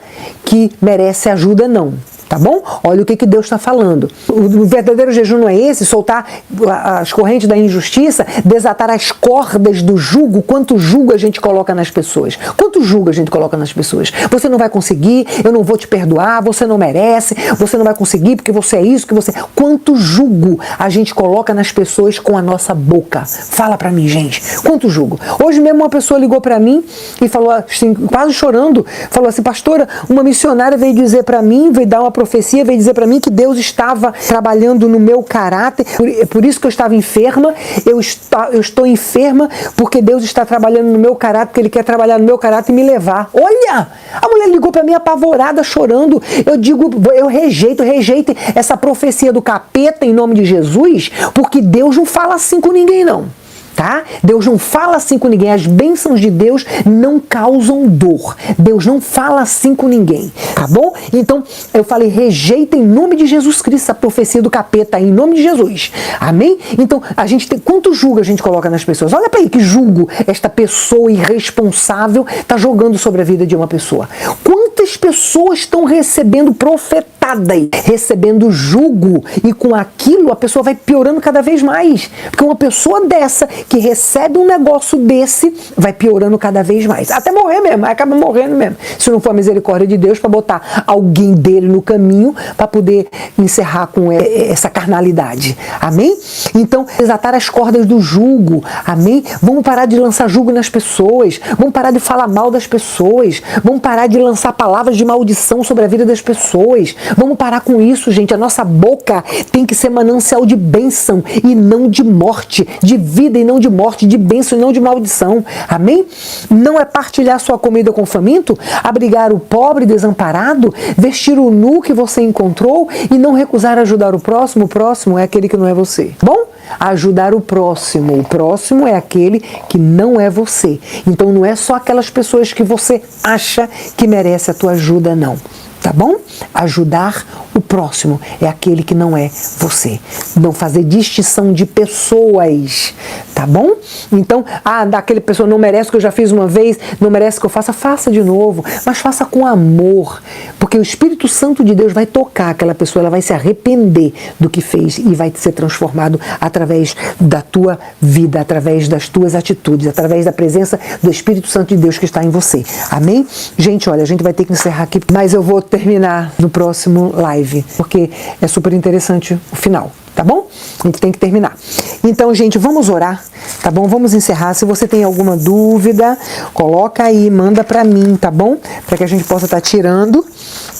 que merece ajuda, não. Tá bom? Olha o que Deus está falando. O verdadeiro jejum não é esse, soltar as correntes da injustiça, desatar as cordas do jugo. Quanto jugo a gente coloca nas pessoas? Quanto jugo a gente coloca nas pessoas? Você não vai conseguir, eu não vou te perdoar, você não merece, você não vai conseguir porque você é isso, que você... Quanto jugo a gente coloca nas pessoas com a nossa boca? Fala pra mim, gente. Quanto jugo? Hoje mesmo uma pessoa ligou pra mim e falou assim, quase chorando, falou assim, pastora, uma missionária veio dizer pra mim, veio dar uma profecia, veio dizer para mim que Deus estava trabalhando no meu caráter, por isso que eu estava enferma, eu estou enferma porque Deus está trabalhando no meu caráter, porque Ele quer trabalhar no meu caráter e me levar. Olha! A mulher ligou para mim apavorada, chorando. Eu digo, eu rejeito essa profecia do capeta em nome de Jesus, porque Deus não fala assim com ninguém não. Tá? Deus não fala assim com ninguém. As bênçãos de Deus não causam dor. Deus não fala assim com ninguém. Tá bom? Então, eu falei, rejeita em nome de Jesus Cristo a profecia do capeta, em nome de Jesus. Amém? Então, a gente tem... Quanto julgo a gente coloca nas pessoas? Olha para aí que julgo esta pessoa irresponsável está jogando sobre a vida de uma pessoa. Quantas pessoas estão recebendo profetada, recebendo jugo, e com aquilo a pessoa vai piorando cada vez mais. Porque uma pessoa dessa que recebe um negócio desse, vai piorando cada vez mais. Até morrer mesmo, acaba morrendo mesmo. Se não for a misericórdia de Deus para botar alguém dele no caminho para poder encerrar com essa carnalidade. Amém? Então, desatar as cordas do jugo. Amém? Vamos parar de lançar jugo nas pessoas. Vamos parar de falar mal das pessoas. Vamos parar de lançar palavras de maldição sobre a vida das pessoas. Vamos parar com isso, gente. A nossa boca tem que ser manancial de bênção e não de morte, de vida e não de morte, de bênção e não de maldição. Amém? Não é partilhar sua comida com o faminto, abrigar o pobre desamparado, vestir o nu que você encontrou e não recusar ajudar o próximo. O próximo é aquele que não é você. Bom? Ajudar o próximo. O próximo é aquele que não é você. Então não é só aquelas pessoas que você acha que merece a tua ajuda, não. Tá bom? Ajudar o próximo é aquele que não é você. Não fazer distinção de pessoas, tá bom? Então, daquele pessoa não merece que eu já fiz uma vez, não merece que eu faça, faça de novo, mas faça com amor, porque o Espírito Santo de Deus vai tocar aquela pessoa, ela vai se arrepender do que fez e vai ser transformado através da tua vida, através das tuas atitudes, através da presença do Espírito Santo de Deus que está em você. Amém? Gente, olha, a gente vai ter que encerrar aqui, mas eu vou terminar no próximo live, porque é super interessante o final, tá bom? A gente tem que terminar. Então, gente, vamos orar, tá bom? Vamos encerrar. Se você tem alguma dúvida, coloca aí, manda pra mim, tá bom? Para que a gente possa estar tirando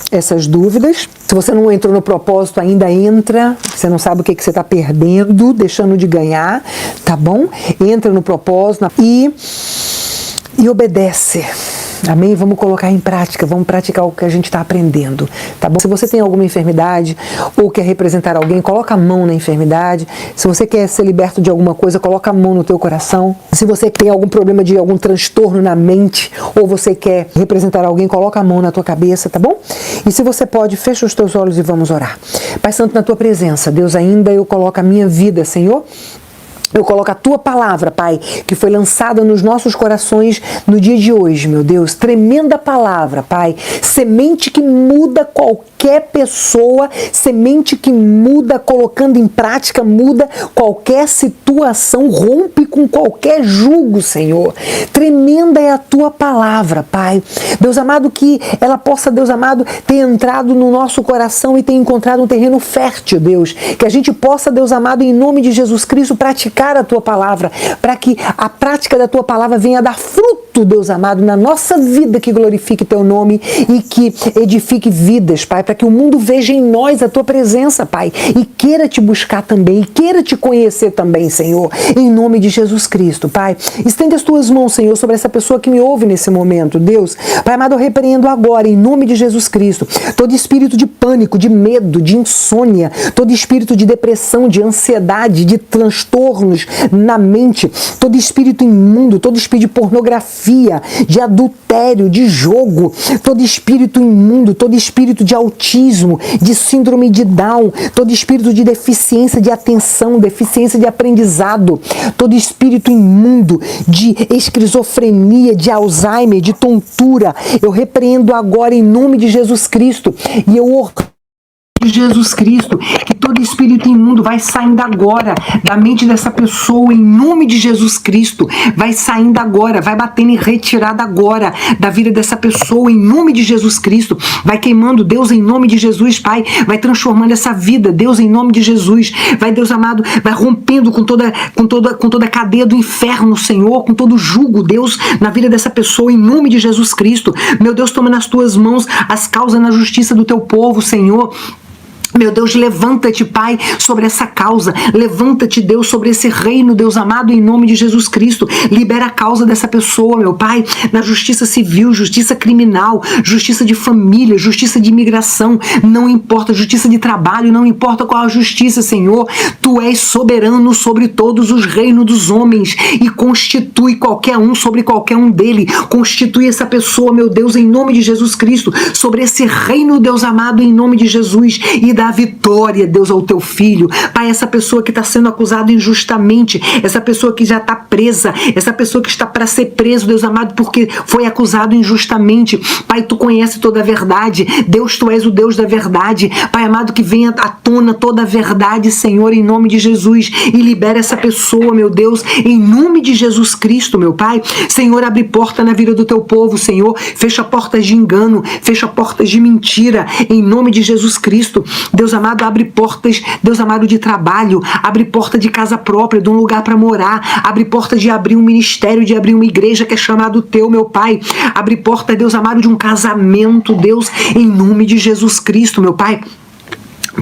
essas dúvidas. Se você não entrou no propósito ainda, entra. Você não sabe o que você está perdendo, deixando de ganhar, tá bom? Entra no propósito e obedece. Amém? Vamos colocar em prática, vamos praticar o que a gente está aprendendo, tá bom? Se você tem alguma enfermidade ou quer representar alguém, coloca a mão na enfermidade. Se você quer ser liberto de alguma coisa, coloca a mão no teu coração. Se você tem algum problema de algum transtorno na mente ou você quer representar alguém, coloca a mão na tua cabeça, tá bom? E se você pode, fecha os teus olhos e vamos orar. Pai Santo, na tua presença, Deus, ainda eu coloco a minha vida, Senhor. Eu coloco a tua palavra, Pai, que foi lançada nos nossos corações no dia de hoje, meu Deus. Tremenda palavra, Pai. Semente que muda qualquer pessoa, semente que muda, colocando em prática, muda qualquer situação, rompe com qualquer jugo, Senhor. Tremenda é a tua palavra, Pai. Deus amado, que ela possa, Deus amado, ter entrado no nosso coração e ter encontrado um terreno fértil, Deus. Que a gente possa, Deus amado, em nome de Jesus Cristo, praticar a tua palavra, para que a prática da tua palavra venha dar fruto, Deus amado, na nossa vida, que glorifique teu nome e que edifique vidas, Pai, para que o mundo veja em nós a tua presença, Pai, e queira te buscar também, e queira te conhecer também, Senhor, em nome de Jesus Cristo, Pai. Estende as tuas mãos, Senhor, sobre essa pessoa que me ouve nesse momento, Deus. Pai amado, eu repreendo agora, em nome de Jesus Cristo, todo espírito de pânico, de medo, de insônia, todo espírito de depressão, de ansiedade, de transtornos na mente, todo espírito imundo, todo espírito de pornografia, de adultério, de jogo, todo espírito imundo, todo espírito de autismo, de síndrome de Down, todo espírito de deficiência de atenção, deficiência de aprendizado, todo espírito imundo de esquizofrenia, de Alzheimer, de tontura, eu repreendo agora em nome de Jesus Cristo e eu de Jesus Cristo, que todo espírito imundo vai saindo agora da mente dessa pessoa, em nome de Jesus Cristo, vai saindo agora, vai batendo em retirada agora da vida dessa pessoa, em nome de Jesus Cristo, vai queimando, Deus, em nome de Jesus, Pai, vai transformando essa vida, Deus, em nome de Jesus, vai, Deus amado, vai rompendo com toda a cadeia do inferno, Senhor, com todo jugo, Deus, na vida dessa pessoa, em nome de Jesus Cristo, meu Deus, toma nas tuas mãos as causas na justiça do teu povo, Senhor. Meu Deus, levanta-te, Pai, sobre essa causa. Levanta-te, Deus, sobre esse reino, Deus amado, em nome de Jesus Cristo. Libera a causa dessa pessoa, meu Pai, na justiça civil, justiça criminal, justiça de família, justiça de imigração, não importa, justiça de trabalho, não importa qual a justiça, Senhor. Tu és soberano sobre todos os reinos dos homens e constitui qualquer um sobre qualquer um dele. Constitui essa pessoa, meu Deus, em nome de Jesus Cristo, sobre esse reino, Deus amado, em nome de Jesus, e dá vitória, Deus, ao teu filho. Pai, essa pessoa que está sendo acusada injustamente, essa pessoa que já está presa, essa pessoa que está para ser preso, Deus amado, porque foi acusado injustamente. Pai, tu conhece toda a verdade. Deus, tu és o Deus da verdade. Pai amado, que venha à tona toda a verdade, Senhor, em nome de Jesus, e libera essa pessoa, meu Deus, em nome de Jesus Cristo, meu Pai. Senhor, abre porta na vida do teu povo, Senhor. Fecha portas de engano, fecha portas de mentira, em nome de Jesus Cristo. Deus amado, abre portas, Deus amado, de trabalho, abre porta de casa própria, de um lugar para morar, abre porta de abrir um ministério, de abrir uma igreja que é chamado teu, meu Pai. Abre porta, Deus amado, de um casamento, Deus, em nome de Jesus Cristo, meu Pai.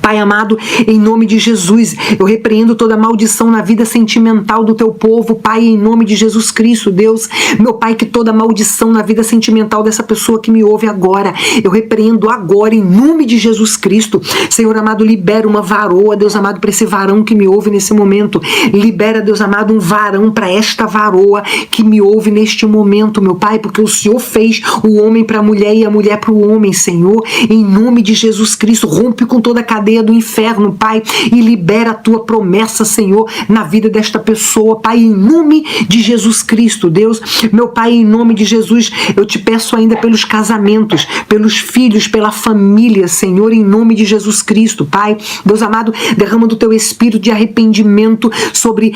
Pai amado, em nome de Jesus, eu repreendo toda maldição na vida sentimental do teu povo, Pai, em nome de Jesus Cristo, Deus, meu Pai, que toda maldição na vida sentimental dessa pessoa que me ouve agora, eu repreendo agora, em nome de Jesus Cristo. Senhor amado, libera uma varoa, Deus amado, para esse varão que me ouve nesse momento, libera, Deus amado, um varão para esta varoa que me ouve neste momento, meu Pai, porque o Senhor fez o homem para a mulher e a mulher para o homem, Senhor, em nome de Jesus Cristo, rompe com toda a cadeia do inferno, Pai, e libera a tua promessa, Senhor, na vida desta pessoa, Pai, em nome de Jesus Cristo, Deus, meu Pai, em nome de Jesus, eu te peço ainda pelos casamentos, pelos filhos, pela família, Senhor, em nome de Jesus Cristo, Pai, Deus amado, derrama do teu espírito de arrependimento sobre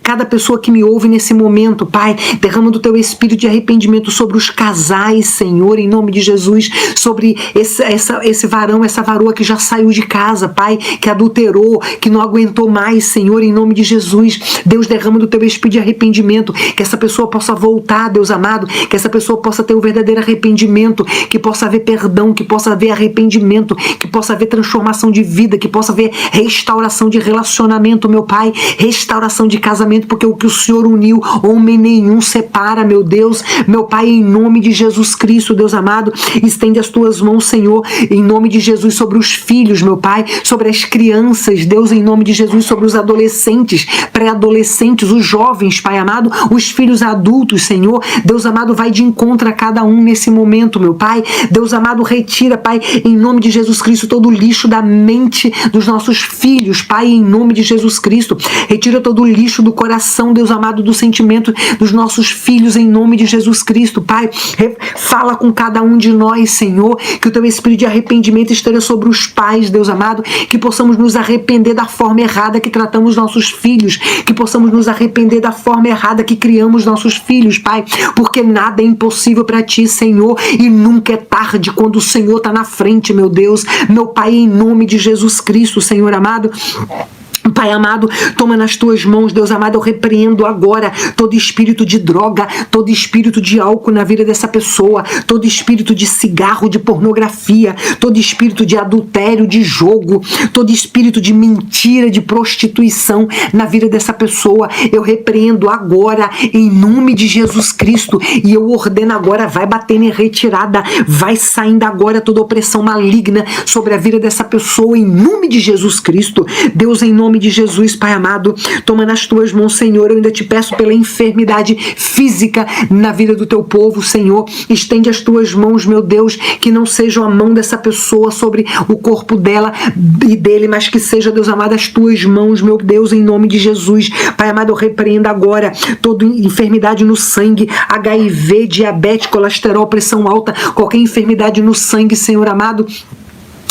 cada pessoa que me ouve nesse momento, Pai, derrama do teu espírito de arrependimento sobre os casais, Senhor, em nome de Jesus, sobre esse varão, essa varoa que já saiu de casa, Pai, que adulterou, que não aguentou mais, Senhor, em nome de Jesus. Deus, derrama do teu espírito de arrependimento, que essa pessoa possa voltar, Deus amado, que essa pessoa possa ter o verdadeiro arrependimento, que possa haver perdão, que possa haver arrependimento, que possa haver transformação de vida, que possa haver restauração de relacionamento, meu Pai, restauração de casamento, porque o que o Senhor uniu, homem nenhum separa, meu Deus, meu Pai, em nome de Jesus Cristo, Deus amado, estende as tuas mãos, Senhor, em nome de Jesus, sobre os filhos, meu Pai, sobre as crianças, Deus, em nome de Jesus, sobre os adolescentes, pré-adolescentes, os jovens, Pai amado, os filhos adultos, Senhor, Deus amado, vai de encontro a cada um nesse momento, meu Pai, Deus amado, retira, Pai, em nome de Jesus Cristo, todo o lixo da mente dos nossos filhos, Pai, em nome de Jesus Cristo, retira todo o lixo do coração, Deus amado, do sentimento dos nossos filhos, em nome de Jesus Cristo, Pai, fala com cada um de nós, Senhor, que o teu espírito de arrependimento esteja sobre os pais, Deus amado, que possamos nos arrepender da forma errada que tratamos nossos filhos, que possamos nos arrepender da forma errada que criamos nossos filhos, Pai, porque nada é impossível para ti, Senhor, e nunca é tarde quando o Senhor está na frente, meu Deus, meu Pai, em nome de Jesus Cristo, Senhor amado. Pai amado, toma nas tuas mãos, Deus amado, eu repreendo agora todo espírito de droga, todo espírito de álcool na vida dessa pessoa, todo espírito de cigarro, de pornografia, todo espírito de adultério, de jogo, todo espírito de mentira, de prostituição na vida dessa pessoa, eu repreendo agora em nome de Jesus Cristo e eu ordeno agora, vai batendo em retirada, vai saindo agora toda opressão maligna sobre a vida dessa pessoa em nome de Jesus Cristo. Deus, em nome de Jesus, Pai amado, toma nas tuas mãos, Senhor, eu ainda te peço pela enfermidade física na vida do teu povo, Senhor, estende as tuas mãos, meu Deus, que não seja a mão dessa pessoa sobre o corpo dela e dele, mas que seja, Deus amado, as tuas mãos, meu Deus, em nome de Jesus, Pai amado, eu repreendo agora toda enfermidade no sangue, HIV, diabetes, colesterol, pressão alta, qualquer enfermidade no sangue, Senhor amado,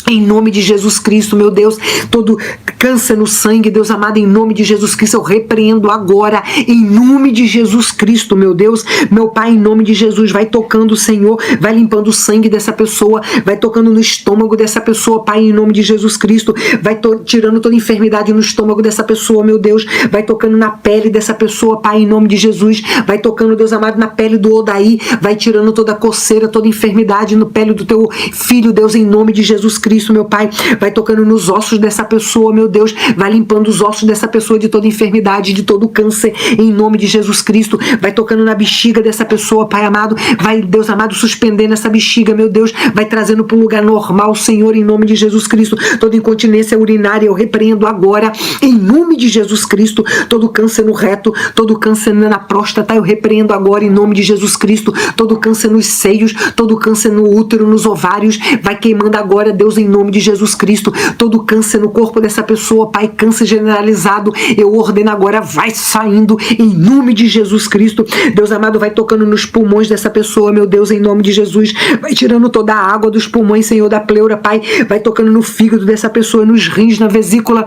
Em nome de Jesus Cristo, meu Deus, todo câncer no sangue, Deus amado, em nome de Jesus Cristo, eu repreendo agora, em nome de Jesus Cristo, meu Deus, meu Pai, em nome de Jesus, vai tocando, Senhor, vai limpando o sangue dessa pessoa, vai tocando no estômago dessa pessoa, Pai, em nome de Jesus Cristo, vai tirando toda enfermidade no estômago dessa pessoa, meu Deus, vai tocando na pele dessa pessoa, Pai, em nome de Jesus, vai tocando, Deus amado, na pele do Odaí, vai tirando toda coceira, toda enfermidade no pele do teu filho, Deus, em nome de Jesus Cristo, meu Pai, vai tocando nos ossos dessa pessoa, meu Deus, vai limpando os ossos dessa pessoa de toda enfermidade, de todo câncer, em nome de Jesus Cristo, vai tocando na bexiga dessa pessoa, Pai amado, vai, Deus amado, suspendendo essa bexiga, meu Deus, vai trazendo para um lugar normal, Senhor, em nome de Jesus Cristo, toda incontinência urinária, eu repreendo agora, em nome de Jesus Cristo, todo câncer no reto, todo câncer na próstata, eu repreendo agora, em nome de Jesus Cristo, todo câncer nos seios, todo câncer no útero, nos ovários, vai queimando agora, Deus, em nome de Jesus Cristo, todo câncer no corpo dessa pessoa, Pai, câncer generalizado, eu ordeno agora, vai saindo, em nome de Jesus Cristo, Deus amado, vai tocando nos pulmões dessa pessoa, meu Deus, em nome de Jesus, vai tirando toda a água dos pulmões, Senhor, da pleura, Pai, vai tocando no fígado dessa pessoa, nos rins, na vesícula,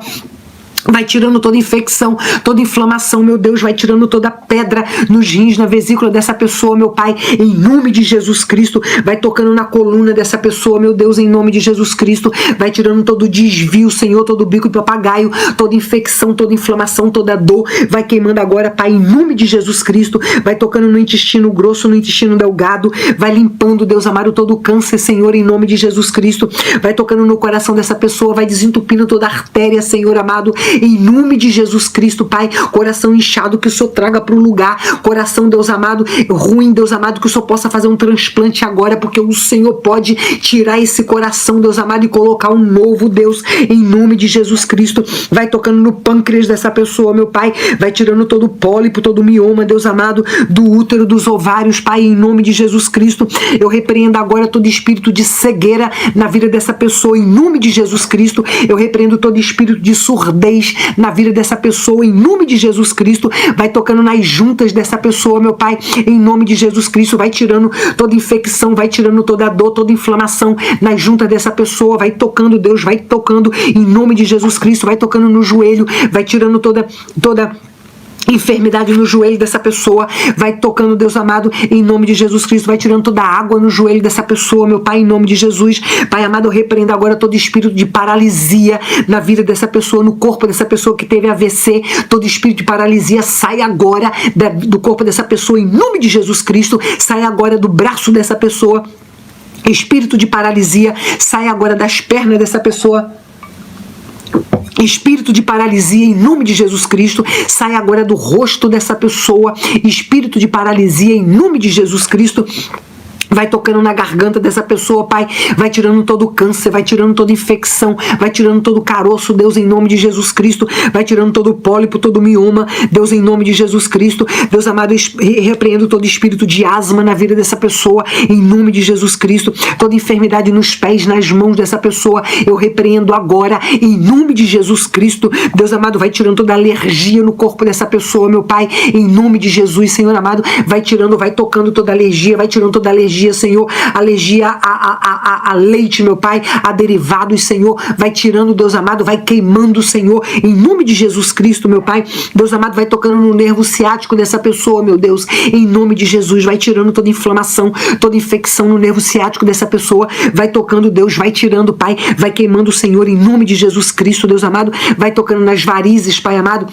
vai tirando toda infecção, toda inflamação, meu Deus, vai tirando toda pedra nos rins, na vesícula dessa pessoa, meu Pai, em nome de Jesus Cristo, vai tocando na coluna dessa pessoa, meu Deus, em nome de Jesus Cristo, vai tirando todo desvio, Senhor, todo bico de papagaio, toda infecção, toda inflamação, toda dor, vai queimando agora, Pai, em nome de Jesus Cristo, vai tocando no intestino grosso, no intestino delgado, vai limpando, Deus amado, todo o câncer, Senhor, em nome de Jesus Cristo, vai tocando no coração dessa pessoa, vai desentupindo toda a artéria, Senhor amado, em nome de Jesus Cristo, Pai, coração inchado, que o Senhor traga para um lugar, coração, Deus amado, ruim, Deus amado, que o Senhor possa fazer um transplante agora, porque o Senhor pode tirar esse coração, Deus amado, e colocar um novo, Deus, em nome de Jesus Cristo, vai tocando no pâncreas dessa pessoa, meu Pai, vai tirando todo o pólipo, todo o mioma, Deus amado, do útero, dos ovários, Pai, em nome de Jesus Cristo, eu repreendo agora todo espírito de cegueira na vida dessa pessoa, em nome de Jesus Cristo, eu repreendo todo espírito de surdez na vida dessa pessoa, em nome de Jesus Cristo, vai tocando nas juntas dessa pessoa, meu Pai, em nome de Jesus Cristo, vai tirando toda infecção, vai tirando toda dor, toda inflamação nas juntas dessa pessoa, vai tocando, Deus, vai tocando, em nome de Jesus Cristo, vai tocando no joelho, vai tirando toda enfermidade no joelho dessa pessoa, vai tocando, Deus amado, em nome de Jesus Cristo, vai tirando toda a água no joelho dessa pessoa, meu Pai, em nome de Jesus, Pai amado, eu repreendo agora todo espírito de paralisia na vida dessa pessoa, no corpo dessa pessoa que teve AVC, todo espírito de paralisia sai agora do corpo dessa pessoa, em nome de Jesus Cristo, sai agora do braço dessa pessoa, espírito de paralisia, sai agora das pernas dessa pessoa, espírito de paralisia, em nome de Jesus Cristo, sai agora do rosto dessa pessoa, espírito de paralisia, em nome de Jesus Cristo, vai tocando na garganta dessa pessoa, Pai, vai tirando todo o câncer, vai tirando toda infecção, vai tirando todo o caroço, Deus, em nome de Jesus Cristo, vai tirando todo o pólipo, todo o mioma, Deus, em nome de Jesus Cristo, Deus amado, repreendo todo espírito de asma na vida dessa pessoa, em nome de Jesus Cristo, toda enfermidade nos pés, nas mãos dessa pessoa, eu repreendo agora, em nome de Jesus Cristo, Deus amado, vai tirando toda alergia no corpo dessa pessoa, meu Pai, em nome de Jesus, Senhor amado, vai tirando, vai tocando toda alergia, vai tirando toda alergia, Senhor, alergia a leite, meu Pai, a derivados, Senhor, vai tirando, Deus amado, vai queimando, Senhor, em nome de Jesus Cristo, meu Pai, Deus amado, vai tocando no nervo ciático dessa pessoa, meu Deus, em nome de Jesus, vai tirando toda inflamação, toda infecção no nervo ciático dessa pessoa, vai tocando, Deus, vai tirando, Pai, vai queimando, Senhor, em nome de Jesus Cristo, Deus amado, vai tocando nas varizes, Pai amado,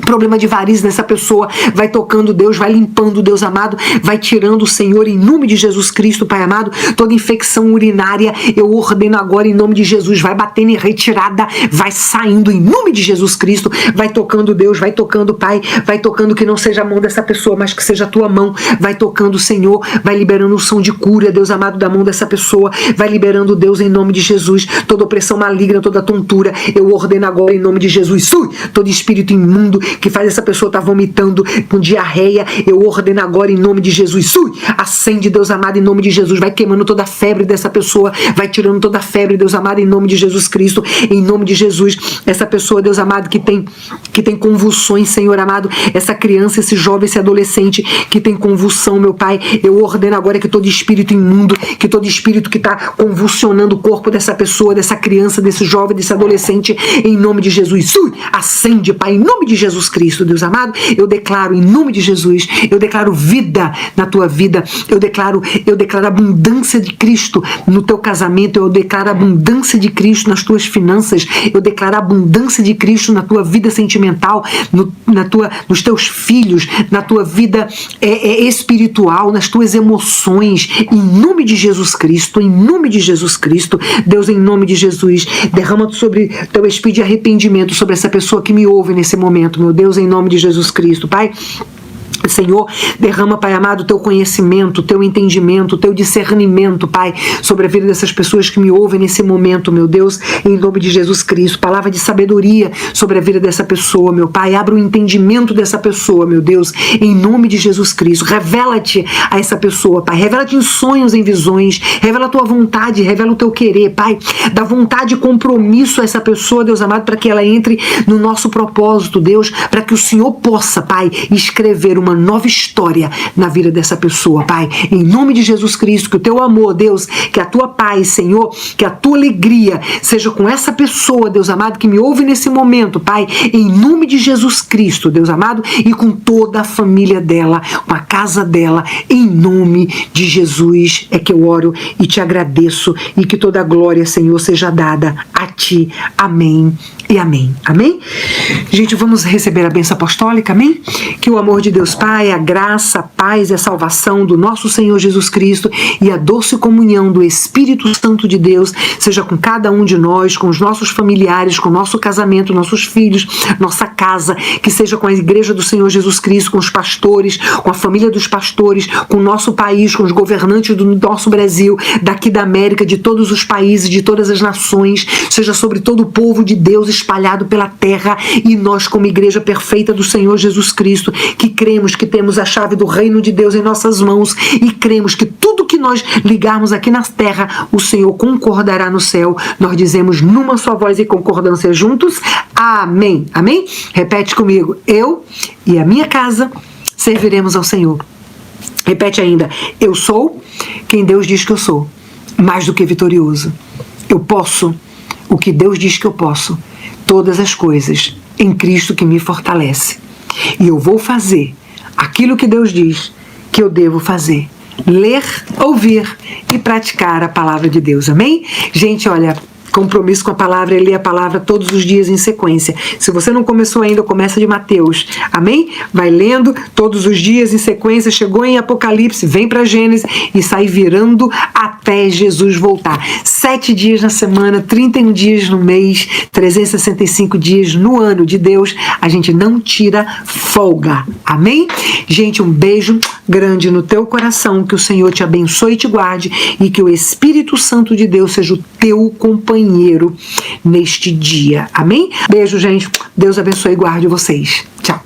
problema de varizes nessa pessoa, vai tocando, Deus, vai limpando, Deus amado, vai tirando, Senhor, em nome de Jesus Cristo, Pai amado, toda infecção urinária, eu ordeno agora em nome de Jesus, vai batendo em retirada, vai saindo em nome de Jesus Cristo, vai tocando, Deus, vai tocando, Pai, vai tocando, que não seja a mão dessa pessoa, mas que seja a tua mão, vai tocando, Senhor, vai liberando unção de cura, Deus amado, da mão dessa pessoa, vai liberando, Deus, em nome de Jesus, toda opressão maligna, toda tontura, eu ordeno agora em nome de Jesus, todo espírito imundo que faz essa pessoa estar vomitando com diarreia, eu ordeno agora em nome de Jesus. Acende, Deus amado, em nome de Jesus. Vai queimando toda a febre dessa pessoa, vai tirando toda a febre, Deus amado, em nome de Jesus Cristo, em nome de Jesus. Essa pessoa, Deus amado, que tem convulsões, Senhor amado, essa criança, esse jovem, esse adolescente que tem convulsão, meu Pai, eu ordeno agora que todo espírito imundo, que todo espírito que está convulsionando o corpo dessa pessoa, dessa criança, desse jovem, desse adolescente, em nome de Jesus, acende, Pai, em nome de Jesus Cristo, Deus amado, eu declaro em nome de Jesus, eu declaro vida na tua vida, eu declaro abundância de Cristo no teu casamento, eu declaro abundância de Cristo nas tuas finanças, eu declaro abundância de Cristo na tua vida sentimental, nos teus filhos, na tua vida espiritual, nas tuas emoções, em nome de Jesus Cristo, em nome de Jesus Cristo, Deus, em nome de Jesus, derrama sobre teu espírito de arrependimento sobre essa pessoa que me ouve nesse momento, meu Deus, em nome de Jesus Cristo, Pai. Senhor, derrama, Pai amado, o teu conhecimento, o teu entendimento, o teu discernimento, Pai, sobre a vida dessas pessoas que me ouvem nesse momento, meu Deus, em nome de Jesus Cristo. Palavra de sabedoria sobre a vida dessa pessoa, meu Pai. Abra o entendimento dessa pessoa, meu Deus, em nome de Jesus Cristo. Revela-te a essa pessoa, Pai. Revela-te em sonhos, em visões. Revela a tua vontade, revela o teu querer, Pai. Dá vontade e compromisso a essa pessoa, Deus amado, para que ela entre no nosso propósito, Deus, para que o Senhor possa, Pai, escrever uma nova história na vida dessa pessoa, Pai, em nome de Jesus Cristo, que o teu amor, Deus, que a tua paz, Senhor, que a tua alegria seja com essa pessoa, Deus amado, que me ouve nesse momento, Pai, em nome de Jesus Cristo, Deus amado, e com toda a família dela, com a casa dela, em nome de Jesus é que eu oro e te agradeço, e que toda a glória, Senhor, seja dada a ti, amém e amém, amém? Gente, vamos receber a bênção apostólica, amém? Que o amor de Deus Pai, a graça, a paz e a salvação do nosso Senhor Jesus Cristo e a doce comunhão do Espírito Santo de Deus seja com cada um de nós, com os nossos familiares, com o nosso casamento, nossos filhos, nossa casa, que seja com a igreja do Senhor Jesus Cristo, com os pastores, com a família dos pastores, com o nosso país, com os governantes do nosso Brasil, daqui da América, de todos os países, de todas as nações, seja sobre todo o povo de Deus espalhado pela terra, e nós como igreja perfeita do Senhor Jesus Cristo, que cremos que temos a chave do reino de Deus em nossas mãos e cremos que tudo que nós ligarmos aqui na terra, o Senhor concordará no céu. Nós dizemos numa só voz e concordância juntos, amém, amém? Repete comigo, eu e a minha casa serviremos ao Senhor. Repete ainda, eu sou quem Deus diz que eu sou, mais do que vitorioso. Eu posso o que Deus diz que eu posso, todas as coisas em Cristo que me fortalece. E eu vou fazer aquilo que Deus diz que eu devo fazer. Ler, ouvir e praticar a palavra de Deus. Amém? Gente, olha, compromisso com a palavra, ler a palavra todos os dias em sequência. Se você não começou ainda, começa de Mateus. Amém? Vai lendo todos os dias em sequência. Chegou em Apocalipse, vem para Gênesis e sai virando até Jesus voltar. 7 dias na semana, 31 dias no mês, 365 dias no ano de Deus. A gente não tira folga. Amém? Gente, um beijo grande no teu coração. Que o Senhor te abençoe e te guarde. E que o Espírito Santo de Deus seja o teu companheiro neste dia. Amém? Beijo, gente. Deus abençoe e guarde vocês. Tchau.